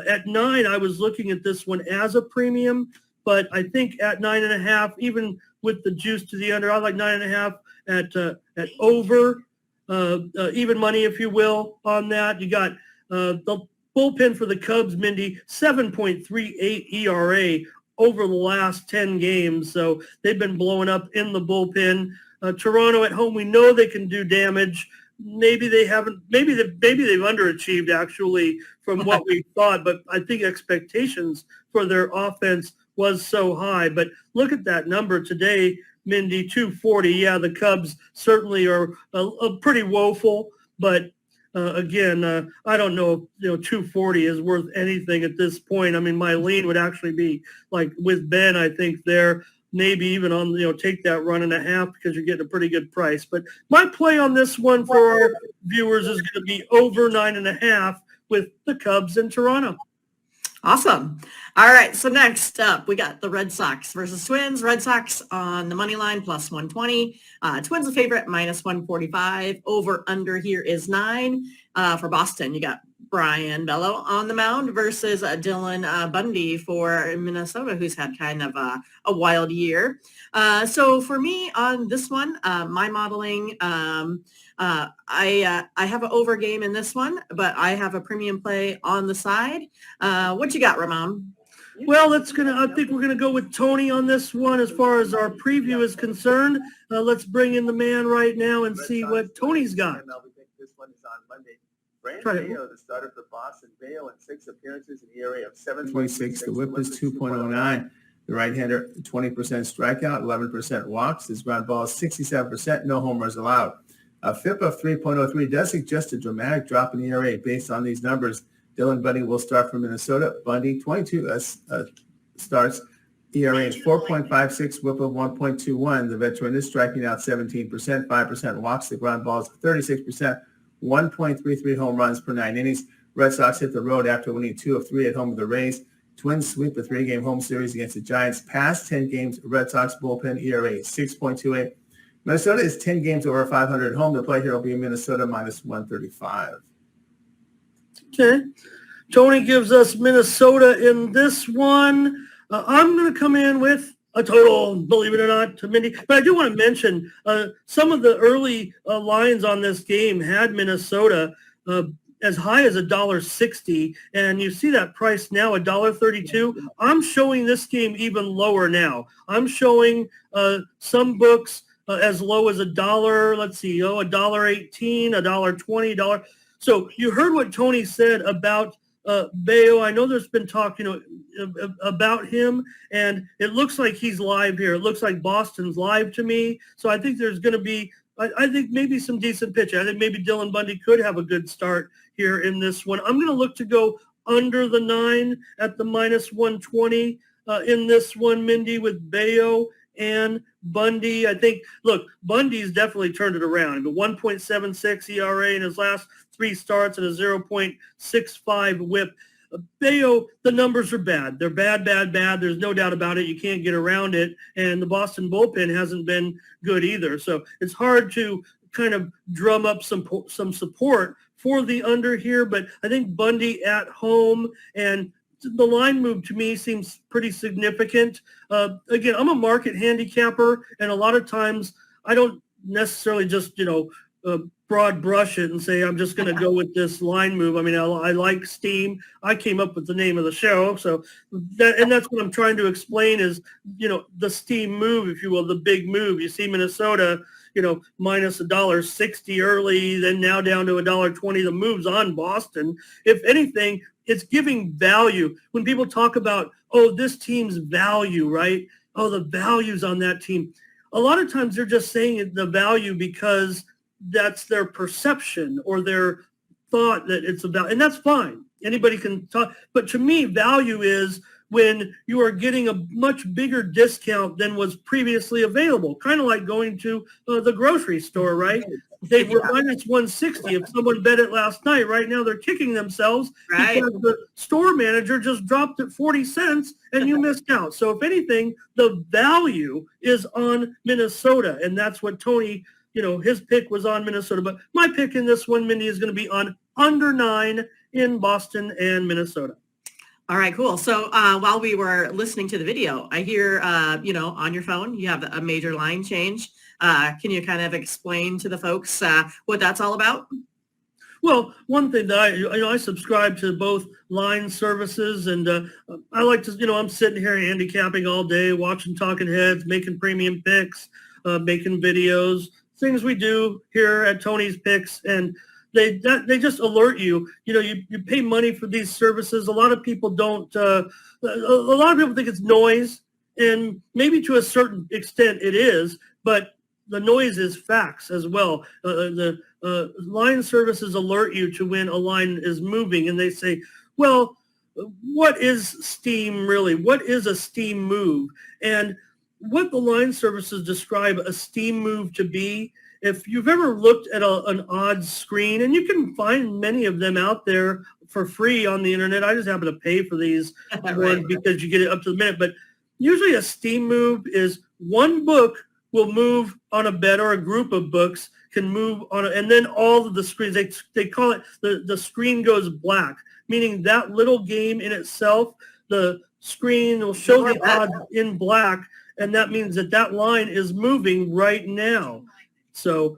at 9, I was looking at this one as a premium, but I think at 9.5, even with the juice to the under, I like 9.5 at over, even money, if you will, on that. You got the bullpen for the Cubs, Mindy, 7.38 ERA over the last 10 games. So they've been blowing up in the bullpen. Toronto at home, we know they can do damage. Maybe they haven't. Maybe they've underachieved actually from what we thought. But I think expectations for their offense was so high. But look at that number today, Mindy, 240. Yeah, the Cubs certainly are pretty woeful. But again, I don't know if 240 is worth anything at this point. I mean, my lean would actually be like with Ben. I think there. Maybe even on, take that 1.5 because you're getting a pretty good price. But my play on this one for our viewers is going to be over 9.5 with the Cubs in Toronto. Awesome. All right. So next up, we got the Red Sox versus Twins. Red Sox on the money line plus 120. Twins a favorite minus 145. Over under here is 9. For Boston, you got Brian Bello on the mound versus Dylan Bundy for Minnesota, who's had kind of a wild year. So for me on this one, my modeling, I have an over game in this one, but I have a premium play on the side. What you got, Ramon? Well, I think we're gonna go with Tony on this one as far as our preview is concerned. Let's bring in the man right now and see what Tony's got. This one is on Monday. Brandon Bayo, the starter for Boston. Bayo in 6 appearances in the area of 7.26. The whip is 2.09. The right-hander, 20% strikeout, 11% walks. His ground ball is 67%, no homers allowed. A FIP of 3.03 does suggest a dramatic drop in the ERA based on these numbers. Dylan Bundy will start for Minnesota. Bundy, 22 starts. ERA is 4.56, whip of 1.21. The veteran is striking out 17%, 5% walks. The ground ball is 36%. 1.33 home runs per 9 innings. Red Sox hit the road after winning 2 of 3 at home with the Rays. Twins sweep a 3-game home series against the Giants. Past 10 games, Red Sox bullpen ERA 6.28. Minnesota is 10 games over 500 at home. The play here will be Minnesota minus 135. Okay. Tony gives us Minnesota in this one. I'm going to come in with a total, believe it or not, to Mindy. But I do want to mention some of the early lines on this game had Minnesota as high as $1.60, and you see that price now $1.32. I'm showing this game even lower now. I'm showing some books as low as $1. Let's see, $1.18, $1.20. So you heard what Tony said about Bayo. I know there's been talk, about him, and it looks like he's live here. It looks like Boston's live to me. So I think there's going to be, I think maybe some decent pitching. I think maybe Dylan Bundy could have a good start here in this one. I'm going to look to go under the 9 at the minus 120 in this one, Mindy, with Bayo and Bundy. I think, look, Bundy's definitely turned it around. The 1.76 ERA in his last 3 starts and a 0.65 whip. Bayo, the numbers are bad. They're bad. There's no doubt about it. You can't get around it. And the Boston bullpen hasn't been good either. So it's hard to kind of drum up some support for the under here. But I think Bundy at home, and the line move to me seems pretty significant. Again, I'm a market handicapper, and a lot of times I don't necessarily just, broad brush it and say I'm just going to go with this line move. I mean, I like steam. I came up with the name of the show, so that's what I'm trying to explain is the steam move, if you will, the big move. You see Minnesota, minus $1.60 early, then now down to $1.20. The move's on Boston. If anything, it's giving value. When people talk about, this team's value, right? The value's on that team. A lot of times they're just saying the value because that's their perception or their thought that it's about, and that's fine. Anybody can talk, but to me, value is when you are getting a much bigger discount than was previously available, kind of like going to the grocery store, right? They were minus 160. If someone bet it last night, right now they're kicking themselves because the store manager just dropped it 40 cents and you missed out. So if anything, the value is on Minnesota, and that's what Tony his pick was on Minnesota. But my pick in this one, Mindy, is going to be on under 9 in Boston and Minnesota. All right, cool. So while we were listening to the video, I hear, on your phone, you have a major line change. Can you kind of explain to the folks what that's all about? Well, one thing that I subscribe to both line services, and I like to, I'm sitting here handicapping all day, watching Talking Heads, making premium picks, making videos, things we do here at Tony's Picks, and they just alert you. You pay money for these services. A lot of people don't. A lot of people think it's noise, and maybe to a certain extent it is, but the noise is facts as well. The line services alert you to when a line is moving, and they say, well, what is steam really? What is a steam move? And what the line services describe a steam move to be, if you've ever looked at an odds screen, and you can find many of them out there for free on the internet. I just happen to pay for these ones because you get it up to the minute. But usually a steam move is one book will move on a bet, or a group of books can move on, and then all of the screens, they call it, the screen goes black, meaning that little game in itself, the screen will show the odds in black, and that means that line is moving right now. So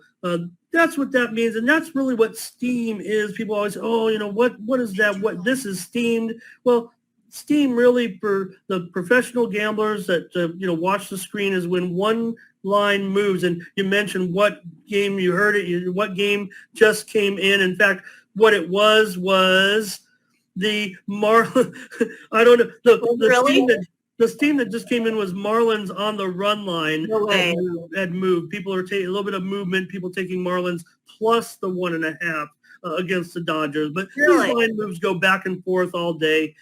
that's what that means, and that's really what steam is. People always say, what is that? What this is steamed? Well, steam really for the professional gamblers that watch the screen is when one line moves. And you mentioned what game you heard it, what game just came in. In fact, what it was the Marlins. I don't know. The steam that just came in was Marlins on the run line. No way. Had moved. People are taking a little bit of movement. People taking Marlins plus the 1.5 against the Dodgers. But these line moves go back and forth all day.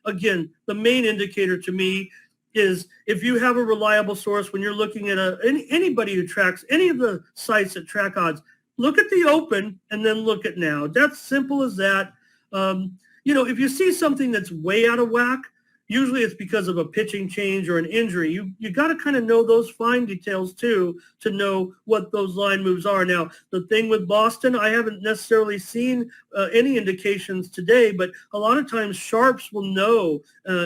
Again, the main indicator to me is if you have a reliable source when you're looking at anybody who tracks any of the sites that track odds, look at the open and then look at now. That's simple as that. If you see something that's way out of whack, usually it's because of a pitching change or an injury. You got to kind of know those fine details too to know what those line moves are. Now, the thing with Boston, I haven't necessarily seen any indications today, but a lot of times sharps will know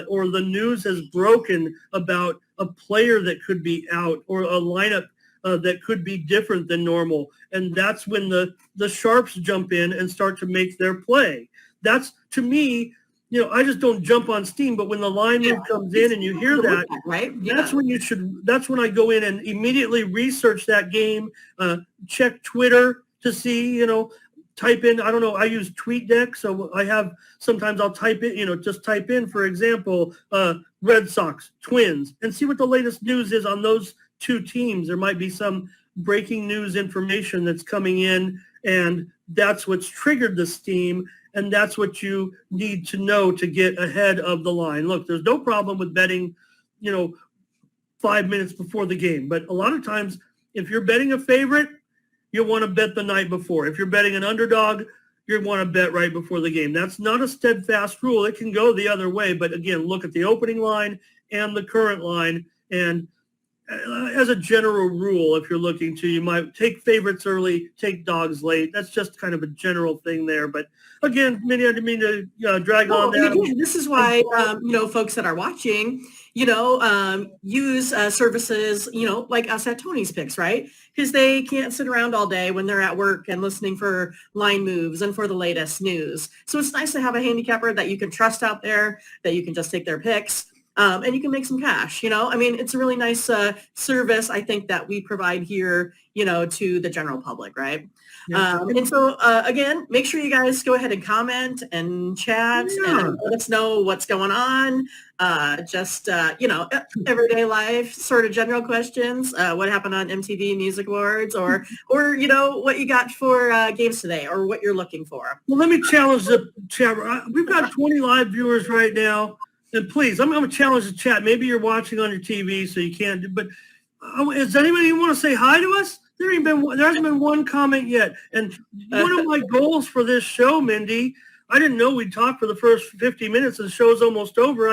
or the news has broken about a player that could be out or a lineup that could be different than normal. And that's when the sharps jump in and start to make their play. That's, to me, I just don't jump on steam, but when the line move comes in and you hear that, right? That's when I go in and immediately research that game, check Twitter to see, type in, I don't know, I use TweetDeck. So sometimes I'll type in, just type in, for example, Red Sox, Twins, and see what the latest news is on those two teams. There might be some breaking news information that's coming in, and that's what's triggered the steam. And that's what you need to know to get ahead of the line. Look, there's no problem with betting, 5 minutes before the game. But a lot of times, if you're betting a favorite, you want to bet the night before. If you're betting an underdog, you want to bet right before the game. That's not a steadfast rule. It can go the other way. But again, look at the opening line and the current line. And as a general rule, if you're looking to, you might take favorites early, take dogs late. That's just kind of a general thing there. But again, Mindy, I didn't mean to drag on that. Again, this is why, folks that are watching, use services, like us at Tony's Picks, right? Because they can't sit around all day when they're at work and listening for line moves and for the latest news. So it's nice to have a handicapper that you can trust out there, that you can just take their picks. And you can make some cash, it's a really nice service, I think, that we provide here, to the general public, right? Yeah. And so, again, make sure you guys go ahead and comment and chat and let us know what's going on. Everyday life, sort of general questions. What happened on MTV Music Awards or what you got for games today or what you're looking for. Well, let me challenge the chat. We've got 20 live viewers right now. And please, I'm going to challenge the chat. Maybe you're watching on your TV, so you can't do. But is anybody who want to say hi to us? There hasn't been one comment yet. And one of my goals for this show, Mindy, I didn't know we'd talk for the first 50 minutes. The show's almost over.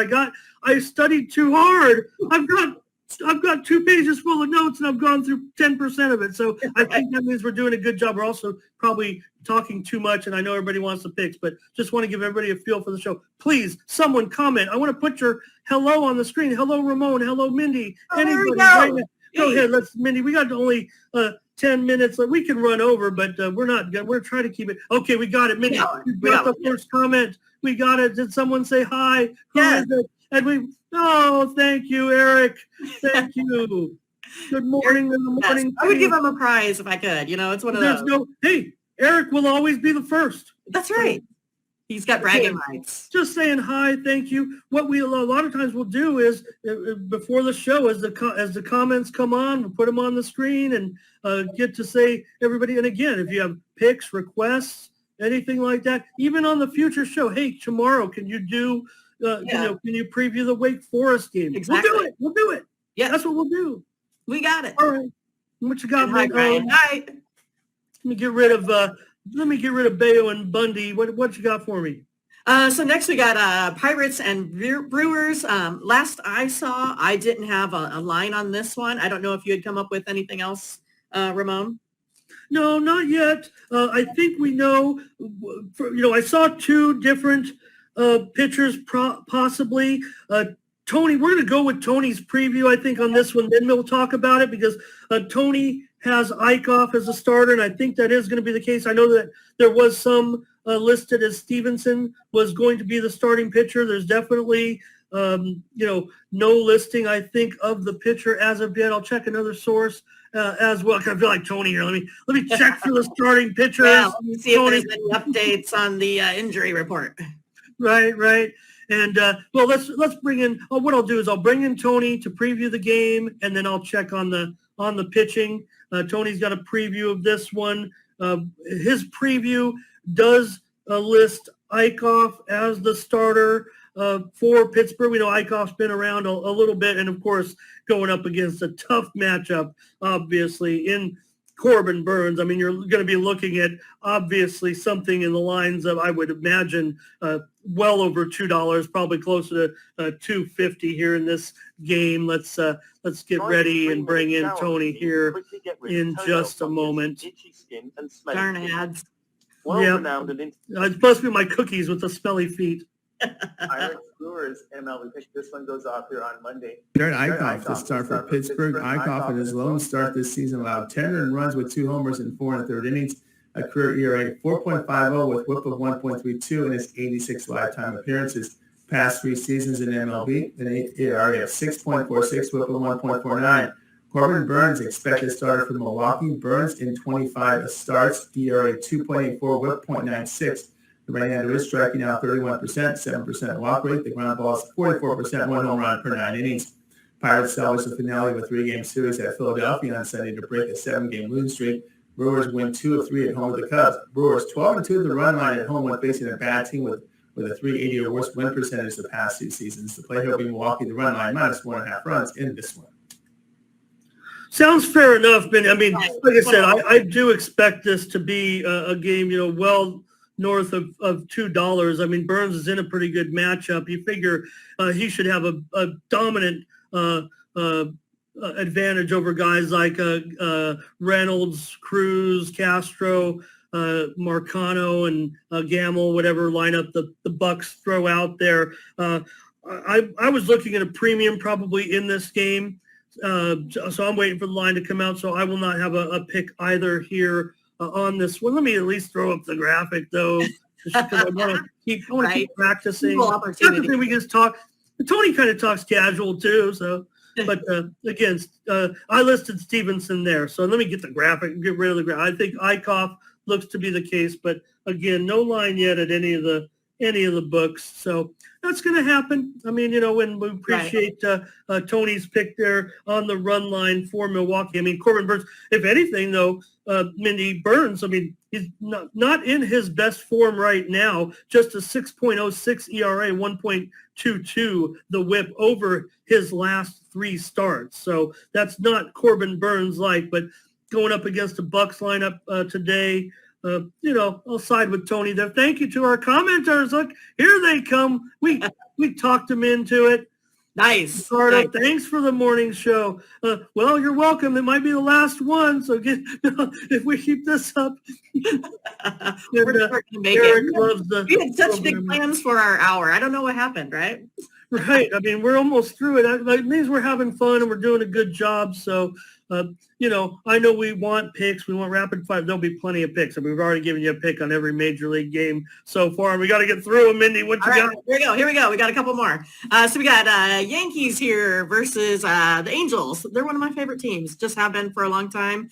I studied too hard. I've got I've got 2 pages full of notes and I've gone through 10% of it. So I think that means we're doing a good job. We're also probably talking too much, and I know everybody wants the picks, but just want to give everybody a feel for the show. Please, someone comment. I want to put your hello on the screen. Hello, Ramon. Hello, Mindy. Anybody. Go ahead. Mindy, we got only 10 minutes. We can run over, but we're not good. We're trying to keep it. Okay, we got it. Mindy, we got the first comment. We got it. Did someone say hi? Who is it? And thank you, Eric. Thank you. Good morning. In the morning. I would give him a prize if I could. It's one of those. Hey, Eric will always be the first. That's right. He's got bragging rights. Just saying hi, thank you. What we a lot of times will do is before the show, as the comments come on, we'll put them on the screen and get to say everybody. And again, if you have picks, requests, anything like that, even on the future show, hey, tomorrow, can you do? Can you preview the Wake Forest game? Exactly. We'll do it. Yeah, that's what we'll do. We got it. All right. What you got, Hi, Brian. Hi. Let me get rid of Bayo and Bundy. What you got for me? So next we got Pirates and Brewers. Last I saw, I didn't have a line on this one. I don't know if you had come up with anything else, Ramon. No, not yet. I think we know. I saw 2 different pitchers possibly. Tony, we're going to go with Tony's preview, I think, on this one. Then we'll talk about it because Tony has Eichhoff as a starter, and I think that is going to be the case. I know that there was some listed as Stevenson was going to be the starting pitcher. There's definitely, no listing, I think, of the pitcher as of yet. I'll check another source as well. I feel like Tony here. Let me check for the starting pitcher. Yeah, let me see if there's any updates on the injury report. Right. And let's bring in. What I'll do is I'll bring in Tony to preview the game, and then I'll check on the pitching. Tony's got a preview of this one. His preview does list Eichhoff as the starter for Pittsburgh. We know Eichhoff's been around a little bit, and of course going up against a tough matchup, obviously in Corbin Burns. I mean, you're going to be looking at obviously something in the lines of, I would imagine, well over $2, probably closer to $2.50 here in this game. Let's get ready and bring in Tony here in just a moment. Darn ads. Well, it's supposed to be my cookies with the smelly feet. Pirates Brewers MLB pick. This one goes off here on Monday. Jared Eichhoff to start for Pittsburgh. Eichhoff in his lone start this season allowed 10 earned runs with 2 homers in 4 1/3 innings, a career ERA 4.50 with WHIP of 1.32 in his 86 lifetime appearances. Past 3 seasons in MLB, an ERA of 6.46, WHIP of 1.49. Corbin Burns, expected starter for Milwaukee. Burns in 25 starts, ERA 2.84, WHIP 0.96. The right-hander is striking out 31%, 7% walk rate. The ground ball is 44%, 1 home run per 9 innings. Pirates salvaged the finale of a 3-game series at Philadelphia on Sunday to break a 7-game losing streak. Brewers win 2 of 3 at home with the Cubs. Brewers 12-2 at the run line at home when facing a bad team with a .380 or worse win percentage the past 2 seasons. The play here will be Milwaukee, the run line, minus 1.5 runs in this one. Sounds fair enough, Ben. I mean, like I said, I do expect this to be a game, well north of $2. I mean, Burns is in a pretty good matchup. You figure he should have a dominant advantage over guys like Reynolds, Cruz, Castro, Marcano, and Gamble, whatever lineup the Bucks throw out there. I was looking at a premium probably in this game. So I'm waiting for the line to come out. So I will not have a pick either here on this one. Let me at least throw up the graphic though, because I want to keep practicing. Opportunity. We just talk. Tony kind of talks casual too. So, but again, I listed Stevenson there. So let me get the graphic. Get rid of the graphic. I think Eichhoff looks to be the case, but again, no line yet at any of the books. So that's going to happen. I mean, when we appreciate Tony's pick there on the run line for Milwaukee. I mean, Corbin Burns, if anything, though, Mindy Burns, I mean, he's not in his best form right now, just a 6.06 ERA, 1.22 the WHIP over his last 3 starts. So that's not Corbin Burns-like, but going up against the Bucks lineup today, I'll side with Tony there. Thank you to our commenters. Look, here they come. We talked them into it. Nice. Ricardo, Nice. thanks for the morning show. Well, you're welcome. It might be the last one, so if we keep this up. We're gonna make Eric it. loves the We had such big program. plans for our hour. I don't know what happened, right? Right. I mean, we're almost through it. It means we're having fun and we're doing a good job. So, I know we want picks. We want rapid fire. There'll be plenty of picks. I mean, we've already given you a pick on every major league game so far, and we got to get through them. Mindy, what you got? Here we go. We got a couple more. So we got Yankees here versus the Angels. They're one of my favorite teams. Just have been for a long time.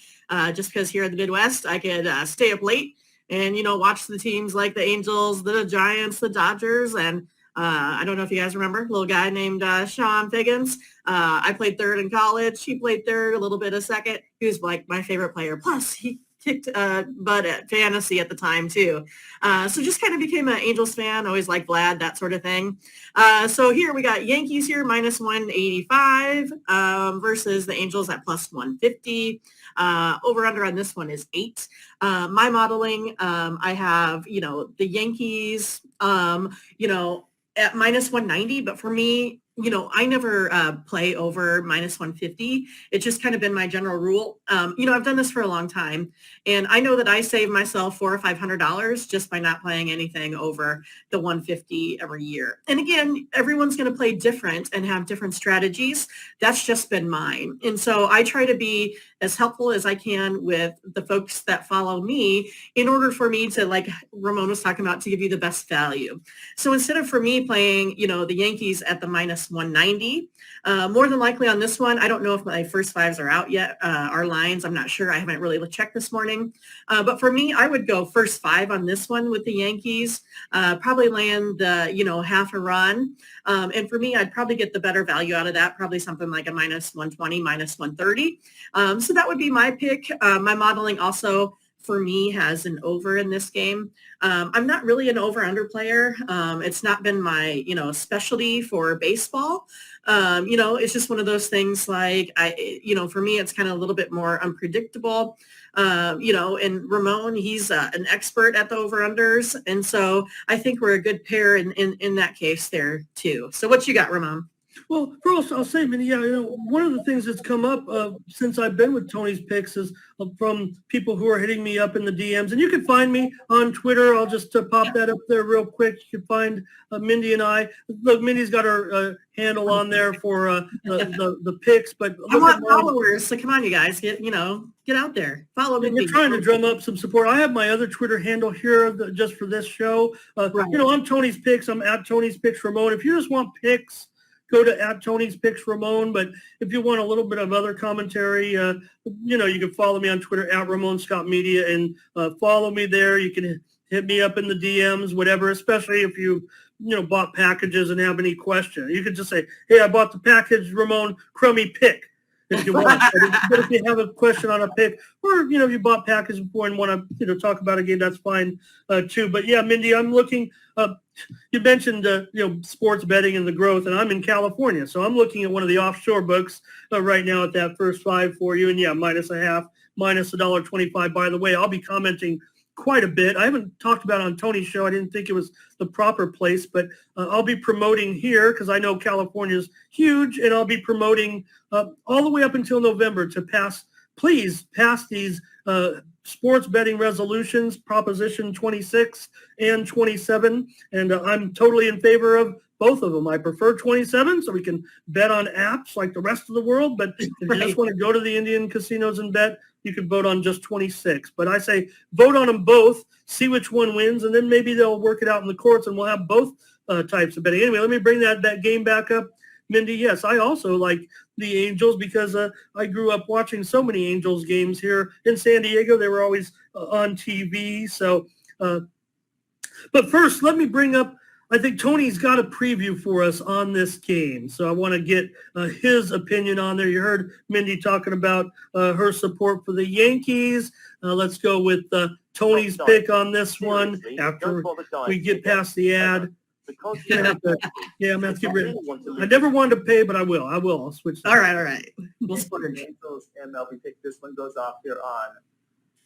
Just because here in the Midwest, I could stay up late and, watch the teams like the Angels, the Giants, the Dodgers, and I don't know if you guys remember, a little guy named Sean Figgins. I played third in college. He played third, a little bit of second. He was like my favorite player. Plus, he kicked butt at fantasy at the time, too. So just kind of became an Angels fan. Always liked Vlad, that sort of thing. So here we got Yankees here, minus 185 versus the Angels at plus 150. Over under on this one is 8. My modeling, I have, the Yankees, at minus 190, but for me, I never play over minus 150. It's just kind of been my general rule. I've done this for a long time, and I know that I save myself $400 or $500 just by not playing anything over the 150 every year. And again, everyone's going to play different and have different strategies. That's just been mine. And so I try to be as helpful as I can with the folks that follow me in order for me to, like Ramon was talking about, to give you the best value. So instead of for me playing, the Yankees at the minus 190, more than likely on this one, I don't know if my first fives are out yet, our lines. I'm not sure. I haven't really checked this morning. But for me, I would go first 5 on this one with the Yankees, probably land the, half a run. And for me, I'd probably get the better value out of that, probably something like a minus 120, minus 130. So that would be my pick. My modeling also for me has an over in this game. I'm not really an over-under player. It's not been my, specialty for baseball. It's just one of those things like, for me, it's kind of a little bit more unpredictable. And Ramon, he's an expert at the over-unders. And so I think we're a good pair in that case there too. So what you got, Ramon? Well, first I'll say, Mindy, one of the things that's come up since I've been with Tony's Picks is from people who are hitting me up in the DMs. And you can find me on Twitter. I'll just pop that up there real quick. You can find Mindy and I. Look, Mindy's got her handle on there for the picks. But I want followers, so come on, you guys, get out there. Follow me. We're trying to drum up some support. I have my other Twitter handle here just for this show. Right. I'm Tony's Picks. I'm at Tony's Picks Ramon. If you just want picks, go to at Tony's Picks Ramon. But if you want a little bit of other commentary, you can follow me on Twitter at Ramon Scott Media and follow me there. You can hit me up in the DMs, whatever, especially if you bought packages and have any question. You could just say, hey, I bought the package, Ramon, crummy pick, if you want. But if you have a question on a pick, or, if you bought packages before and want to, talk about a game, that's fine too. But yeah, Mindy, I'm looking, you mentioned, sports betting and the growth, and I'm in California. So I'm looking at one of the offshore books right now at that first 5 for you. And yeah, minus a half, minus $1.25. By the way, I'll be commenting quite a bit. I haven't talked about it on Tony's show. I didn't think it was the proper place, but I'll be promoting here because I know California is huge, and I'll be promoting all the way up until November to pass these sports betting resolutions, Proposition 26 and 27, and I'm totally in favor of both of them. I prefer 27 so we can bet on apps like the rest of the world, but if you just want to go to the Indian casinos and bet, you can vote on just 26. But I say vote on them both, see which one wins, and then maybe they'll work it out in the courts and we'll have both types of betting. Anyway, let me bring that game back up. Mindy, yes, I also like the Angels because I grew up watching so many Angels games here in San Diego. They were always on TV. So, but first, let me bring up, I think Tony's got a preview for us on this game. So I want to get his opinion on there. You heard Mindy talking about her support for the Yankees. Let's go with Tony's pick on this one after we get past the ad. I'm going to have to get rid of it. I never wanted to pay, but I will. I'll switch. All right. We'll splurge. Angels MLB pick. This one goes off here on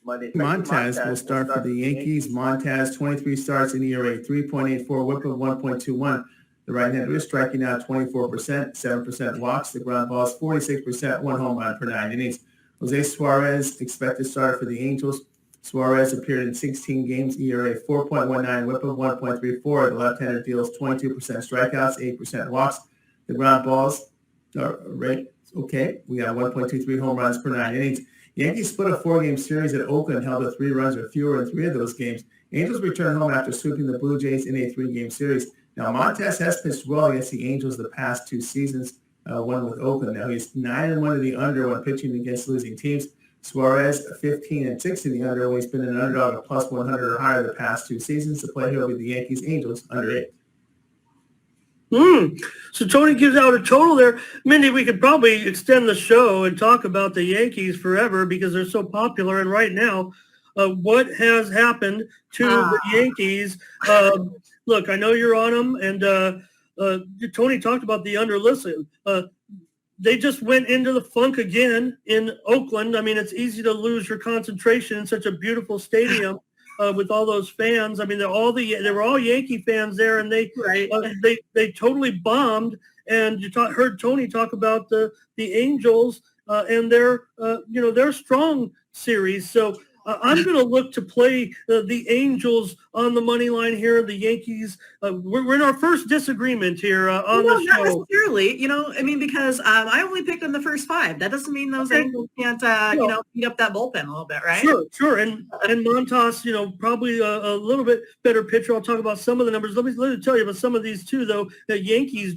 Monday. Montez will start for the Yankees. Montez, 23 starts in ERA, 3.84, whip of 1.21. The right-hander is striking out 24%, 7% walks. The ground balls 46%, 1 home run per 9 innings. Jose Suarez, expected starter for the Angels. Suarez appeared in 16 games, ERA 4.19, whip of 1.34. The left-hander deals 22% strikeouts, 8% walks. The ground balls are right. Okay, we got 1.23 home runs per 9 innings. Yankees split a 4-game series at Oakland, held to 3 runs or fewer in 3 of those games. Angels return home after sweeping the Blue Jays in a 3-game series. Now, Montes has pitched well against the Angels the past 2 seasons, one with Oakland. Now, he's 9-1 to the under when pitching against losing teams. Suarez, 15-6 to the under when he's been an underdog of plus 100 or higher the past 2 seasons. The play here will be the Yankees Angels under 8. So Tony gives out a total there. Mindy, we could probably extend the show and talk about the Yankees forever because they're so popular. And right now, what has happened to the Yankees? Look, I know you're on them, and Tony talked about the under. Listen, they just went into the funk again in Oakland. I mean, it's easy to lose your concentration in such a beautiful stadium. With all those fans, I mean, they were all Yankee fans there, and they totally bombed. And you heard Tony talk about the Angels and their strong series. So I'm going to look to play the Angels on the money line here. The Yankees, we're in our first disagreement here on the show. Not necessarily, I mean, because I only picked in the first 5. That doesn't mean those Angels can't, beat up that bullpen a little bit, right? Sure. And Montas, probably a little bit better pitcher. I'll talk about some of the numbers. Let me tell you about some of these too, though. The Yankees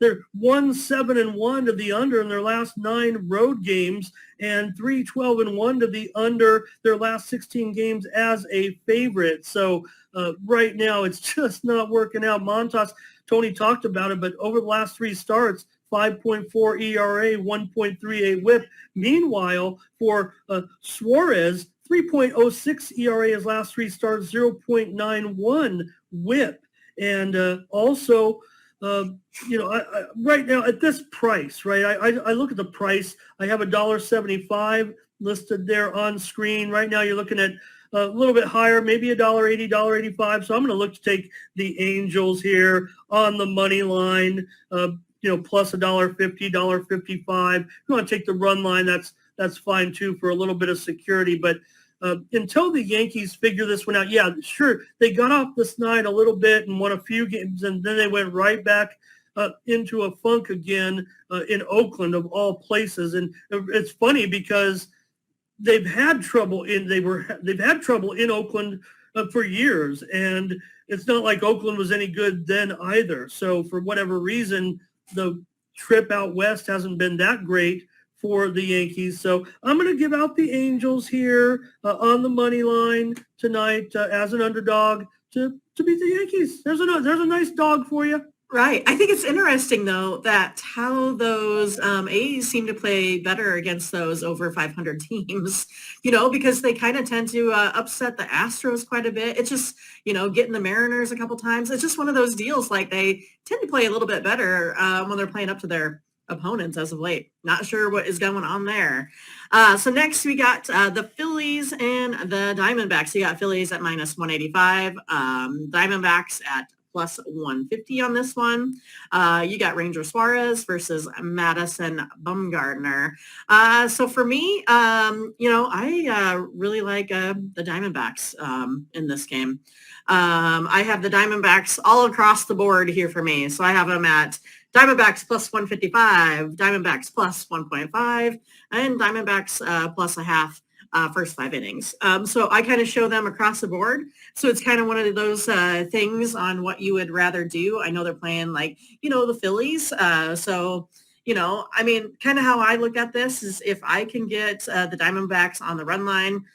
they're 1-7-1 to the under in their last 9 road games, and 3-12-1 to the under their last 16 games as a favorite. So right now it's just not working out. Montas, Tony talked about it, but over the last 3 starts, 5.4 ERA, 1.38 whip. Meanwhile, for Suarez, 3.06 ERA his last 3 starts, 0.91 whip. And also, right now at this price, right, I look at the price. I have $1.75 listed there on screen. Right now you're looking at a little bit higher, maybe $1.80, $1.85. So I'm going to look to take the Angels here on the money line, plus $1.50, $1.55. If you want to take the run line, that's fine too for a little bit of security. But until the Yankees figure this one out, yeah, sure, they got off this night a little bit and won a few games, and then they went right back into a funk again in Oakland of all places. And it's funny because they've had trouble in Oakland for years, and it's not like Oakland was any good then either. So for whatever reason, the trip out west hasn't been that great for the Yankees. So I'm going to give out the Angels here on the money line tonight as an underdog to beat the Yankees. There's a nice dog for you. Right. I think it's interesting, though, that how those A's seem to play better against those over 500 teams, because they kind of tend to upset the Astros quite a bit. It's just, getting the Mariners a couple times. It's just one of those deals, like they tend to play a little bit better when they're playing up to their opponents as of late. Not sure what is going on there. So next we got the Phillies and the Diamondbacks. You got Phillies at minus 185, Diamondbacks at plus 150 on this one. You got Ranger Suarez versus Madison Bumgarner. So for me, I really like the Diamondbacks in this game. I have the Diamondbacks all across the board here for me. So I have them at Diamondbacks plus 155, Diamondbacks plus 1.5, and Diamondbacks plus a half first 5 innings. So I kind of show them across the board. So it's kind of one of those things on what you would rather do. I know they're playing the Phillies. So, kind of how I look at this is if I can get the Diamondbacks on the run line,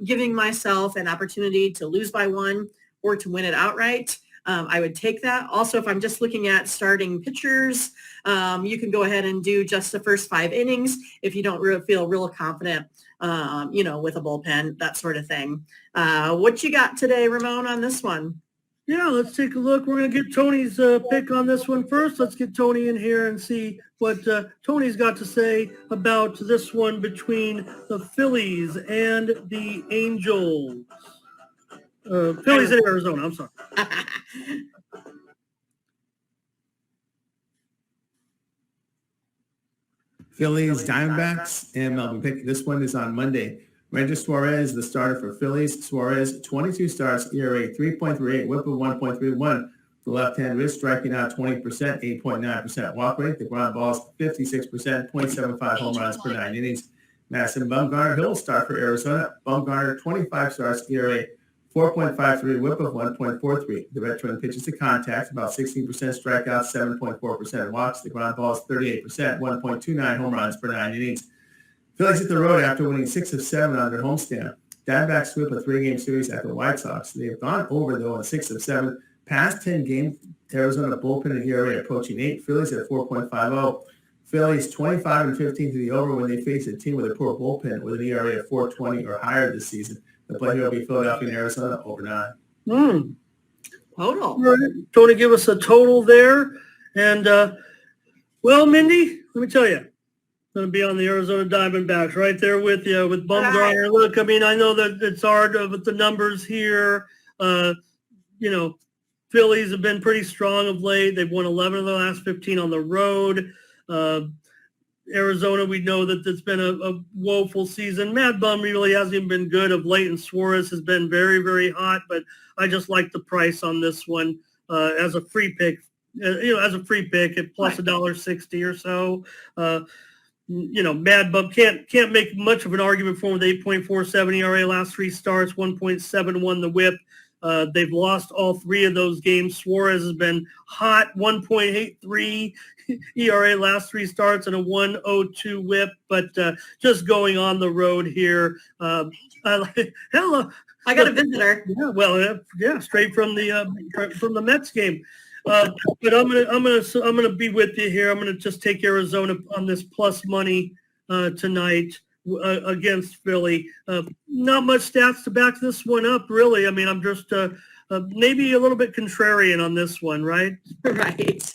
giving myself an opportunity to lose by 1 or to win it outright, I would take that. Also, if I'm just looking at starting pitchers, you can go ahead and do just the first 5 innings if you don't feel real confident, with a bullpen, that sort of thing. What you got today, Ramon, on this one? Yeah, let's take a look. We're going to get Tony's pick on this one first. Let's get Tony in here and see what Tony's got to say about this one between the Phillies and the Angels. Phillies in Arizona, I'm sorry. Phillies, Diamondbacks, MLB pick. This one is on Monday. Ranger Suarez, the starter for Phillies. Suarez, 22 starts, ERA 3.38, whip of 1.31. The left-hander is striking out 20%, 8.9% walk rate. The ground balls 56%, 0.75 home runs per 9 innings. Madison Bumgarner, he'll start for Arizona. Bumgarner, 25 starts, ERA 4.53, whip of 1.43. The veteran pitches to contact, about 16% strikeouts, 7.4% walks. The ground balls 38%, 1.29 home runs per 9 innings. Phillies hit the road after winning 6 of 7 on their homestand. Diamondbacks sweep a 3-game series at the White Sox. They have gone over, though, in 6 of 7. Past 10 games, Arizona bullpen and ERA approaching 8. Phillies at 4.50. Phillies 25-15 to the over when they face a team with a poor bullpen with an ERA of 4.20 or higher this season. The play here will be Philadelphia and Arizona over 9. Total. Tony, give us a total there. And, well, Mindy, let me tell you, I'm going to be on the Arizona Diamondbacks right there with you, with Bumgarner. Right. Look, I mean, I know that it's hard with the numbers here. Phillies have been pretty strong of late. They've won 11 of the last 15 on the road. Arizona, we know that it's been a woeful season. Mad Bum really hasn't even been good of late, and Suarez has been very, very hot. But I just like the price on this one as a free pick. As a free pick at plus $1.60 or so. Mad Bum can't make much of an argument for him with 8.47 ERA last 3 starts, 1.71 the whip. They've lost all 3 of those games. Suarez has been hot, 1.83 ERA last 3 starts and a 1.02 whip. But just going on the road here, hello. I got a visitor. Yeah, well, straight from the Mets game. But I'm gonna be with you here. I'm gonna just take Arizona on this plus money tonight against Philly. Not much stats to back this one up, really. I mean, I'm just maybe a little bit contrarian on this one, right? Right.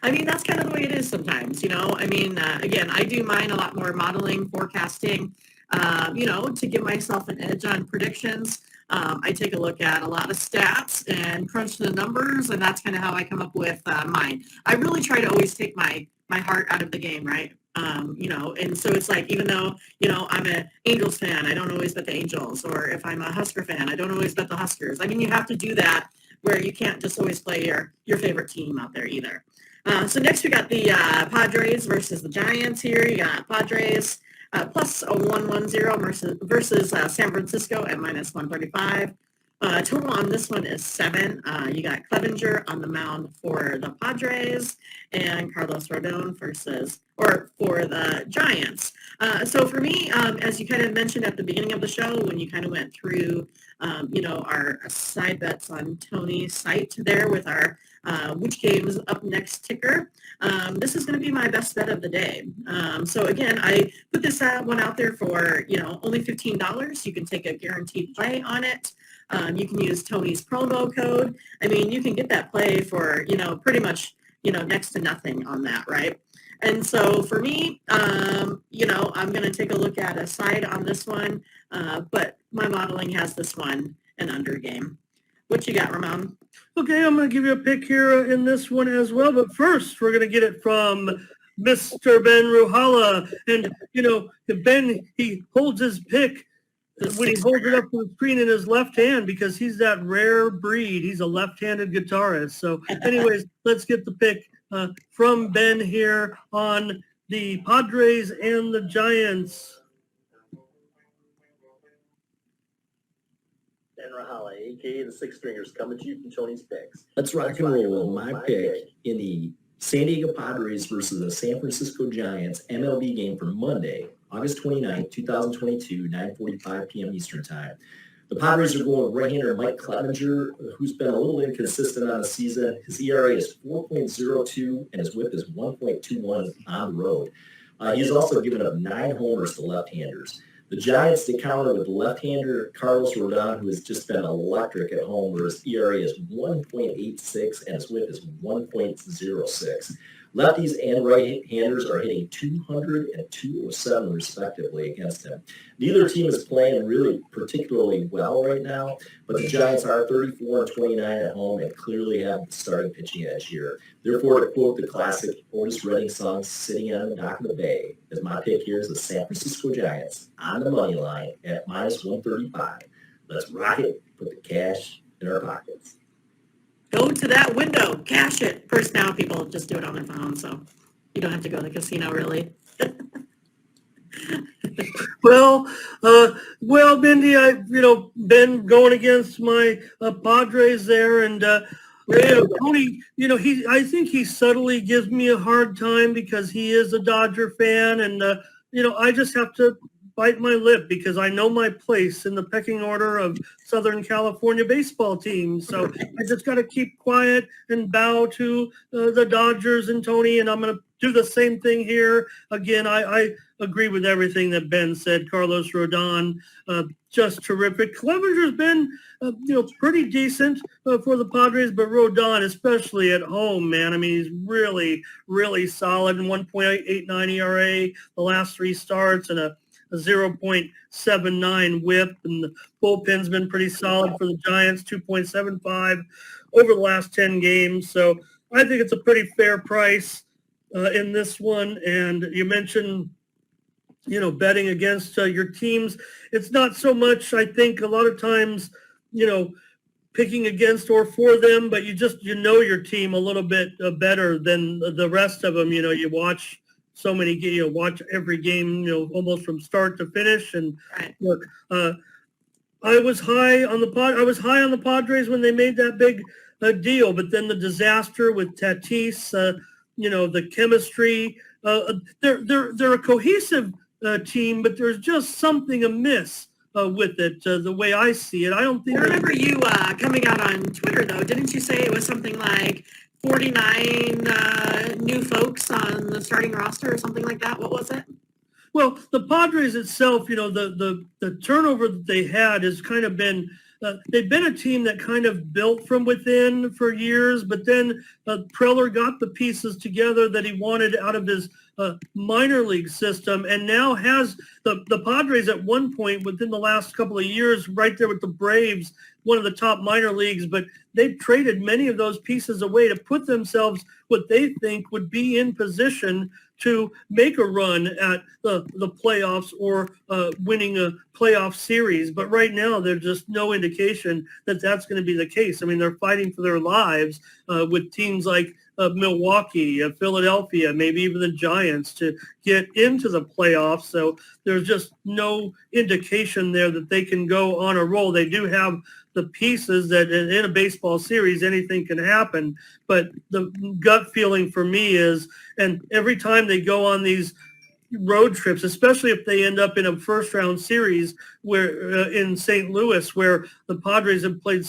I mean, that's kind of the way it is sometimes, I mean, again, I do mine a lot more modeling, forecasting, to give myself an edge on predictions. I take a look at a lot of stats and crunch the numbers, and that's kind of how I come up with mine. I really try to always take my heart out of the game, right? And so it's like, even though, I'm an Angels fan, I don't always bet the Angels, or if I'm a Husker fan, I don't always bet the Huskers. I mean, you have to do that where you can't just always play your favorite team out there either. So next we got the Padres versus the Giants here. You got Padres plus a 110 versus San Francisco at minus 135. Total on this one is 7. You got Clevenger on the mound for the Padres and Carlos Rodon for the Giants. So for me, as you kind of mentioned at the beginning of the show, when you kind of went through, our side bets on Tony's site there with our which game is up next ticker, this is going to be my best bet of the day. So again, I put this one out there for, only $15. You can take a guaranteed play on it. You can use Tony's promo code. I mean, you can get that play for, pretty much, next to nothing on that, right? And so for me, I'm going to take a look at a side on this one, but my modeling has this one an under game. What you got, Ramon? Okay, I'm going to give you a pick here in this one as well. But first, we're going to get it from Mr. Ben Ruhala. And, Ben, he holds his pick when he holds it up to the screen in his left hand because he's that rare breed. He's a left-handed guitarist. So anyways, let's get the pick from Ben here on the Padres and the Giants. Ben Rahala, a.k.a. the Six Stringers, coming to you from Tony's Picks. Let's rock and roll with my pick in the San Diego Padres versus the San Francisco Giants MLB game for Monday, August 29th, 2022, 9:45 p.m. Eastern Time. The Padres are going with right-hander Mike Clevenger, who's been a little inconsistent on the season. His ERA is 4.02, and his whip is 1.21 on the road. He's also given up 9 homers to left-handers. The Giants to counter with left-hander Carlos Rodon, who has just been electric at home, where his ERA is 1.86 and his whip is 1.06. Lefties and right-handers are hitting 200 and 207 respectively against him. Neither team is playing really particularly well right now, but the Giants are 34 and 29 at home and clearly have the starting pitching edge here. Therefore, to quote the classic Otis Redding song, "Sitting on the Dock of the Bay," as my pick here is the San Francisco Giants on the money line at minus 135. Let's rock it. Put the cash in our pockets. Go to that window, cash it. First, now people just do it on their phone, so you don't have to go to the casino, really. Well, Mindy, I've been going against my Padres there, and Tony, I think he subtly gives me a hard time because he is a Dodger fan, and I just have to bite my lip because I know my place in the pecking order of Southern California baseball teams. So I just got to keep quiet and bow to the Dodgers and Tony, and I'm going to do the same thing here. Again, I agree with everything that Ben said. Carlos Rodon, just terrific. Clevenger's been, pretty decent for the Padres, but Rodon, especially at home, man, I mean, he's really, really solid. In 1.89 ERA the last 3 starts and a 0.79 whip, and the bullpen's been pretty solid for the Giants, 2.75 over the last 10 games. So I think it's a pretty fair price in this one. And you mentioned, betting against your teams. It's not so much, I think, a lot of times, picking against or for them, but you know your team a little bit better than the rest of them. You watch so many, watch every game, almost from start to finish. And look, I was high on the Padres when they made that big deal, but then the disaster with Tatis, the chemistry, they're a cohesive team, but there's just something amiss with it, the way I see it. I don't think. I remember you coming out on Twitter, though. Didn't you say it was something like 49 new folks on the starting roster or something like that? What was it? Well, the Padres itself, the turnover that they had has kind of been, they've been a team that kind of built from within for years, but then Preller got the pieces together that he wanted out of his minor league system, and now has the Padres at one point within the last couple of years right there with the Braves, one of the top minor leagues, but they've traded many of those pieces away to put themselves what they think would be in position to make a run at the playoffs or winning a playoff series. But right now, there's just no indication that that's going to be the case. I mean, they're fighting for their lives with teams like Milwaukee, Philadelphia, maybe even the Giants to get into the playoffs. So there's just no indication there that they can go on a roll. They do have the pieces that in a baseball series, anything can happen. But the gut feeling for me is, and every time they go on these road trips, especially if they end up in a first round series where in St. Louis, where the Padres have played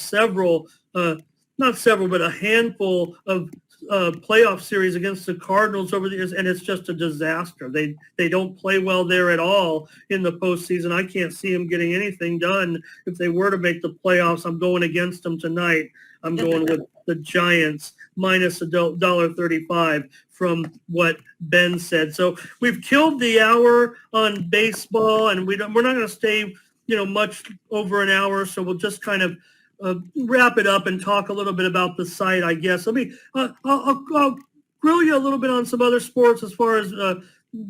not several, but a handful of playoff series against the Cardinals over the years, and it's just a disaster. They don't play well there at all in the postseason. I can't see them getting anything done. If they were to make the playoffs, I'm going against them tonight. I'm going with the Giants minus $1.35 from what Ben said. So we've killed the hour on baseball, and we're not going to stay much over an hour. So we'll just kind of wrap it up and talk a little bit about the site, I guess. I'll grill you a little bit on some other sports as far as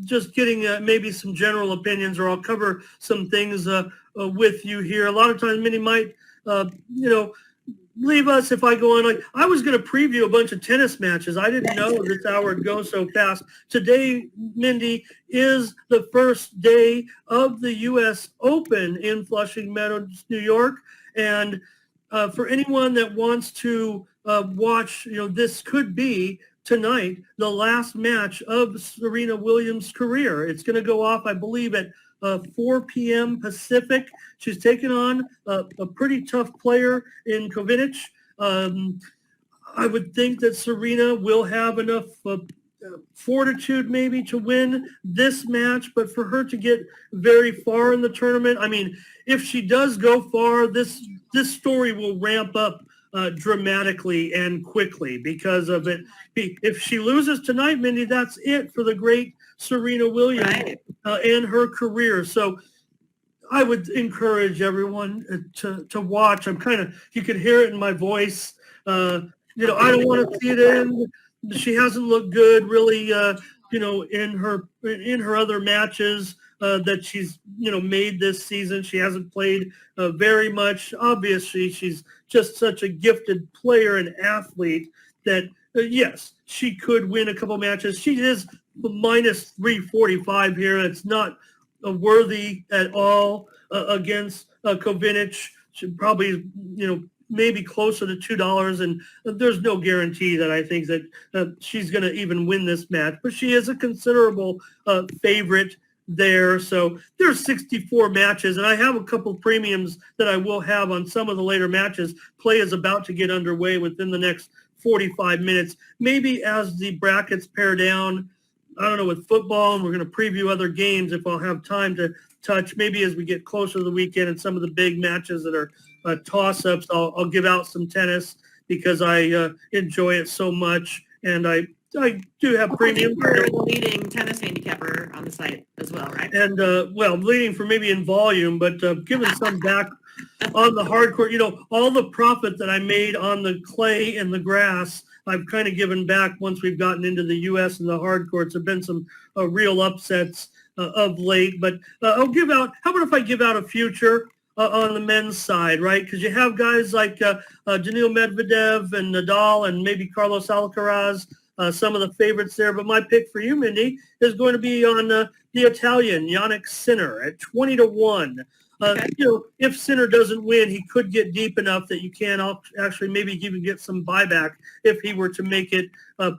just getting maybe some general opinions, or I'll cover some things with you here. A lot of times, Mindy might, leave us if I go on. Like, I was going to preview a bunch of tennis matches. I didn't know this hour would go so fast. Today, Mindy, is the first day of the U.S. Open in Flushing Meadows, New York, and for anyone that wants to watch, this could be tonight the last match of Serena Williams' career. It's going to go off, I believe, at 4 p.m. Pacific. She's taken on a pretty tough player in Kovinic. I would think that Serena will have enough fortitude maybe to win this match, but for her to get very far in the tournament, I mean, if she does go far, this story will ramp up dramatically and quickly because of it. If she loses tonight, Mindy, that's it for the great Serena Williams and her career. So I would encourage everyone to watch. You could hear it in my voice. I don't want to see it end. She hasn't looked good really, in her other matches that she's, made this season. She hasn't played very much. Obviously, she's just such a gifted player and athlete that, yes, she could win a couple matches. She is minus 345 here. It's not worthy at all against Kovinic. She probably, maybe closer to $2, and there's no guarantee that I think that she's going to even win this match. But she is a considerable favorite there. So there's 64 matches, and I have a couple premiums that I will have on some of the later matches. Play is about to get underway within the next 45 minutes. Maybe as the brackets pare down, I don't know, with football, and we're going to preview other games if I'll have time to touch. Maybe as we get closer to the weekend and some of the big matches that are toss-ups, I'll give out some tennis because I enjoy it so much, and I do have premium. You're the leading tennis handicapper on the site as well, right? And, leading for maybe in volume, but giving some back on the hard court. All the profit that I made on the clay and the grass, I've kind of given back once we've gotten into the U.S. and the hard courts. There have been some real upsets of late, but I'll give out. How about if I give out a future on the men's side, right? Because you have guys like Daniil Medvedev and Nadal and maybe Carlos Alcaraz, some of the favorites there. But my pick for you, Mindy, is going to be on the Italian, Yannick Sinner, at 20-1. If Sinner doesn't win, he could get deep enough that you can actually maybe even get some buyback if he were to make it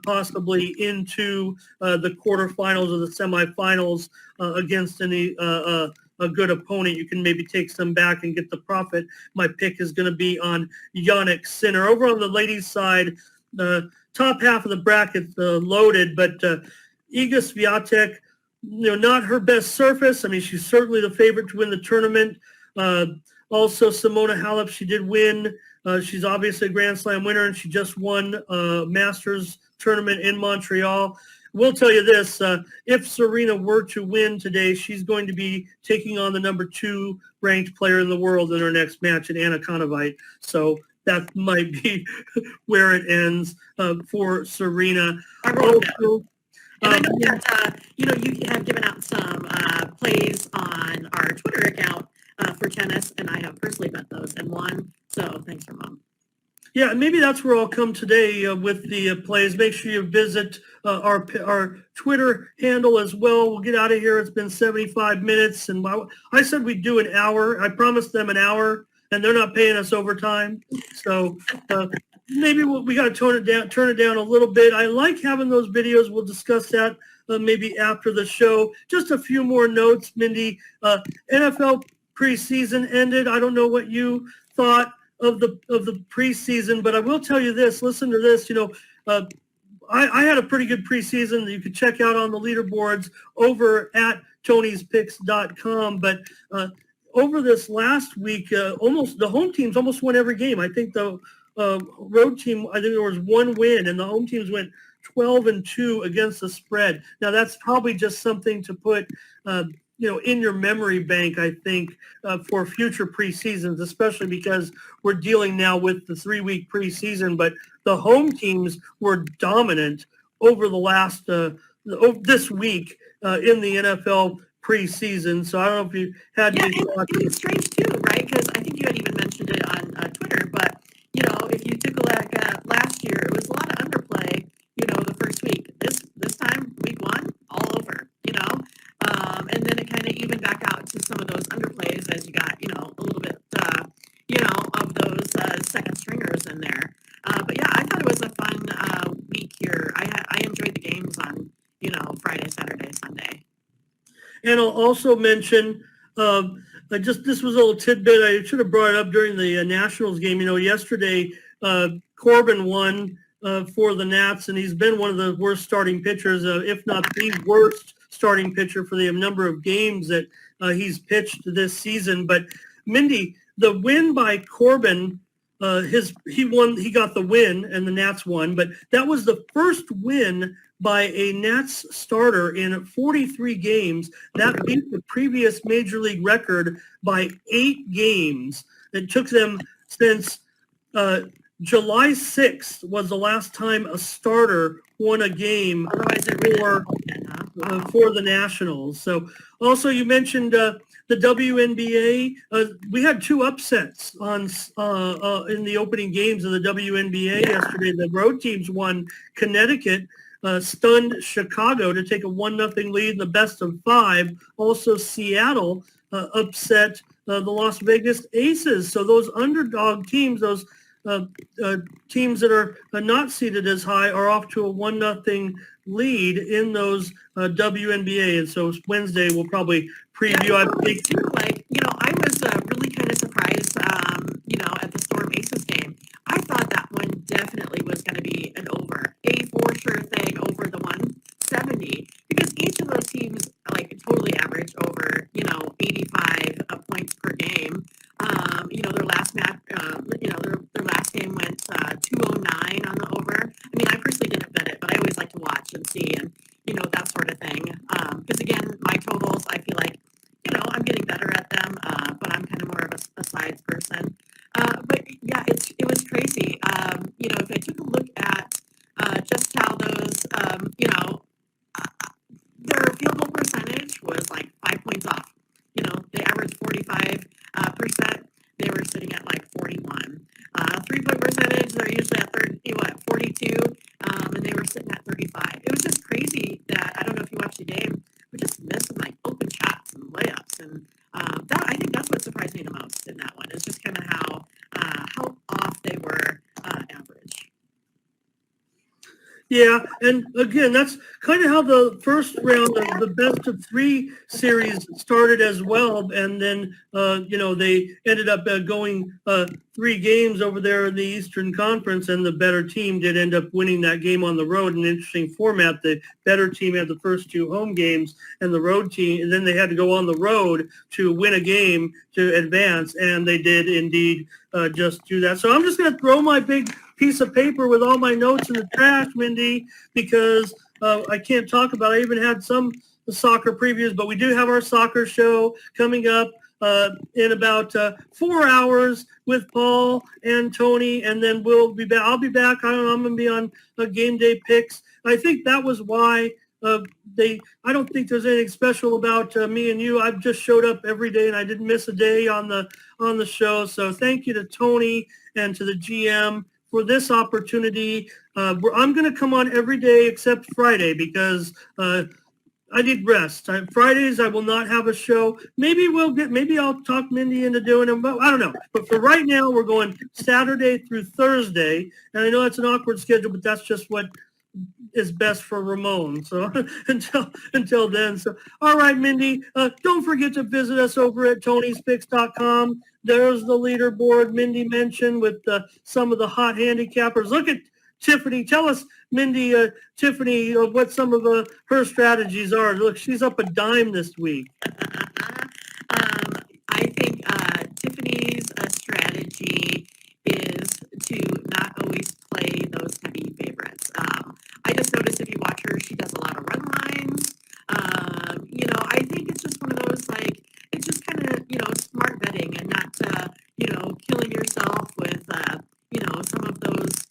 possibly into the quarterfinals or the semifinals against a good opponent. You can maybe take some back and get the profit. My pick is going to be on Yannick Sinner. Over on the ladies' side, the top half of the bracket loaded, but Iga Swiatek, not her best surface. I mean, she's certainly the favorite to win the tournament. Also, Simona Halep, she did win. She's obviously a Grand Slam winner, and she just won Masters tournament in Montreal. We'll tell you this, if Serena were to win today, she's going to be taking on the number 2 ranked player in the world in her next match at Anna Kontaveit. So that might be where it ends for Serena. Also, and I know that, you have given out some plays on our Twitter account for tennis, and I have personally bet those and won. So thanks, Ramon. Yeah, and maybe that's where I'll come today with the plays. Make sure you visit our Twitter handle as well. We'll get out of here. It's been 75 minutes, and I said we'd do an hour. I promised them an hour, and they're not paying us overtime. So maybe we got to turn it down a little bit. I like having those videos. We'll discuss that maybe after the show. Just a few more notes, Mindy. NFL preseason ended. I don't know what you thought of the preseason, but I will tell you this. Listen to this. I had a pretty good preseason that you could check out on the leaderboards over at tonyspicks.com. But over this last week, the home teams almost won every game. I think the road team, I think there was one win, and the home teams went 12-2 against the spread. Now that's probably just something to put in your memory bank, I think, for future preseasons, especially because we're dealing now with the 3-week preseason. But the home teams were dominant over the last this week in the NFL preseason. So I don't know if you had any thoughts. It was strange too, right? Because I think you had even mentioned it on Twitter. But if you took a look at last year, it was a lot of underplay. The first week. This time, week 1, all over. And then it kind of evened back out to some of those underplays as you got, a little bit, of those second stringers in there. But yeah, I thought it was a fun week here. I enjoyed the games on, Friday, Saturday, Sunday. And I'll also mention, this was a little tidbit. I should have brought it up during the Nationals game. Yesterday, Corbin won for the Nats, and he's been one of the worst starting pitchers, if not the worst starting pitcher for the number of games that he's pitched this season. But Mindy, the win by Corbin he got the win and the Nats won, but that was the first win by a Nats starter in 43 games. That beat the previous major league record by 8 games. It took them since July 6th was the last time a starter won a game for the Nationals. So also you mentioned the WNBA. We had 2 upsets on in the opening games of the WNBA yesterday. The road teams won. Connecticut stunned Chicago to take a 1-0 lead in the best of 5. Also Seattle upset the Las Vegas Aces. So those underdog teams, those teams that are not seated as high, are off to a 1-0 lead in those WNBA. And so Wednesday we'll probably preview. I think too. I was really kind of surprised, at the Storm Aces game. I thought that one definitely was going to be an over, a for sure thing over the 170, because each of those teams totally average over 85 points per game. Their last match, their last game went 209 on the over. I mean, I personally didn't bet it, but I always like to watch and see and that sort of thing. Because again, my totals, I feel like I'm getting better at them, but I'm kind of more of a sides person. But yeah, it was crazy. If I took a look at just how those, their field goal percentage was 5 points off. They averaged 45%. They were sitting at 41. 3-point percentage, they're usually at 42, and they were sitting at 35. It was just crazy that, I don't know if you watched the game, we just missed some open shots and layups, and I think that's what surprised me the most in that one. Is just kind of how off they were average. Yeah, and again, that's kind of how the first round of the best of 3 series started as well. And then, they ended up going 3 games over there in the Eastern Conference, and the better team did end up winning that game on the road. An interesting format. The better team had the first 2 home games, and the road team, and then they had to go on the road to win a game to advance, and they did indeed just do that. So I'm just going to throw my big piece of paper with all my notes in the trash, Mindy, because I can't talk about it. I even had some soccer previews, but we do have our soccer show coming up in about 4 hours with Paul and Tony, and then we'll be back. I'll be back. I don't know, I'm going to be on game day picks. I think that was why I don't think there's anything special about me and you. I've just showed up every day, and I didn't miss a day on the show. So thank you to Tony and to the GM for this opportunity. I'm going to come on every day except Friday because I need rest. Fridays I will not have a show. Maybe I'll talk Mindy into doing them, but I don't know. But for right now, we're going Saturday through Thursday, and I know that's an awkward schedule, but that's just what is best for Ramon. So until then. So all right, Mindy, don't forget to visit us over at Tony'sPicks.com. There's the leaderboard Mindy mentioned with some of the hot handicappers. Look at Tiffany. Tell us, Mindy, Tiffany, what some of her strategies are. Look, she's up a dime this week. I think Tiffany's strategy is to not always play those heavy favorites. I just noticed if you watch her, she does a lot of run lines. I think it's just one of those, it's just kind of, smart betting and not, killing yourself with, some of those,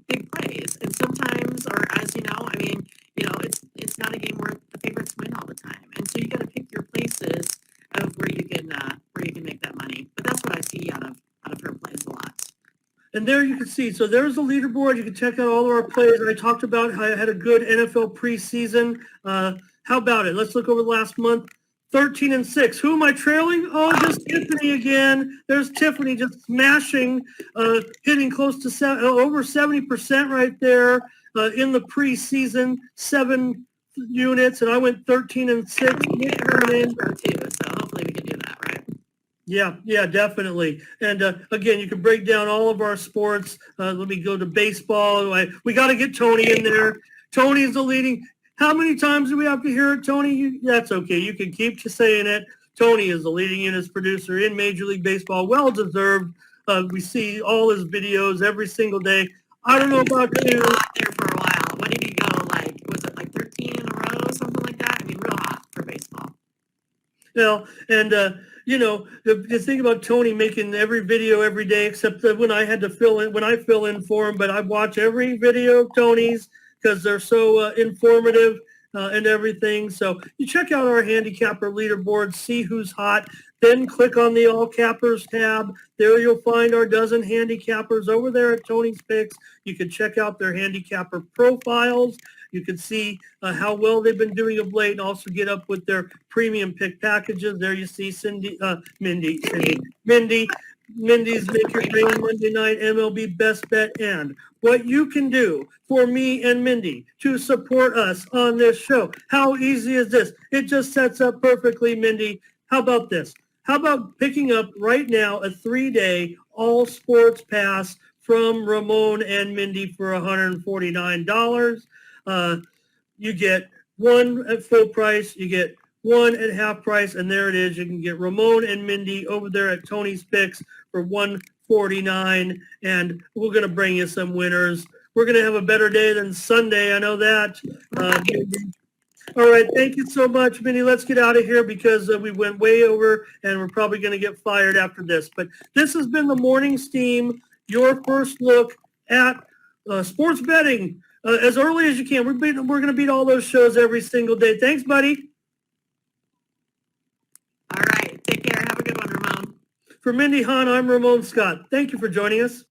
big plays. And sometimes, or as you know, it's not a game where the favorites win all the time. And so you got to pick your places of where you can make that money. But that's what I see out of her plays a lot. And there you can see. So there's the leaderboard. You can check out all of our plays. I talked about how I had a good NFL preseason. How about it? Let's look over the last month. 13-6. Who am I trailing? Oh, just Tiffany again. There's Tiffany just smashing, hitting close to over 70% right there in the preseason, 7 units, and I went 13-6. We get her on intro too, so hopefully we can do that, right? Yeah, definitely. And again, you can break down all of our sports. Let me go to baseball. We got to get Tony in there. Tony's the leading. How many times do we have to hear it, Tony? That's okay. You can keep saying it. Tony is the leading units producer in Major League Baseball. Well-deserved. We see all his videos every single day. I don't know about Really you. hot there for a while. What did he go like? Was it like 13 in a row, something like that? I mean, real hot for baseball. And the thing about Tony making every video every day, except that when I fill in for him, but I watch every video of Tony's because they're so informative and everything. So you check out our handicapper leaderboard, see who's hot, then click on the All Cappers tab. There you'll find our dozen handicappers over there at Tony's Picks. You can check out their handicapper profiles. You can see how well they've been doing of late and also get up with their premium pick packages. There you see Mindy's Make Your Rain Monday Night MLB Best Bet. And what you can do for me and Mindy to support us on this show. How easy is this? It just sets up perfectly, Mindy. How about this? How about picking up right now a 3-day all sports pass from Ramon and Mindy for $149? You get one at full price, you get one at half price, and there it is. You can get Ramon and Mindy over there at Tony's Picks for $149, and we're going to bring you some winners. We're going to have a better day than Sunday. I know that. All right, thank you so much, Mindy. Let's get out of here because we went way over, and we're probably going to get fired after this. But this has been the Morning Steam, your first look at sports betting as early as you can. We're going to beat all those shows every single day. Thanks, buddy. All right. Take care. Have a good one, Ramon. For Mindy Hahn, I'm Ramon Scott. Thank you for joining us.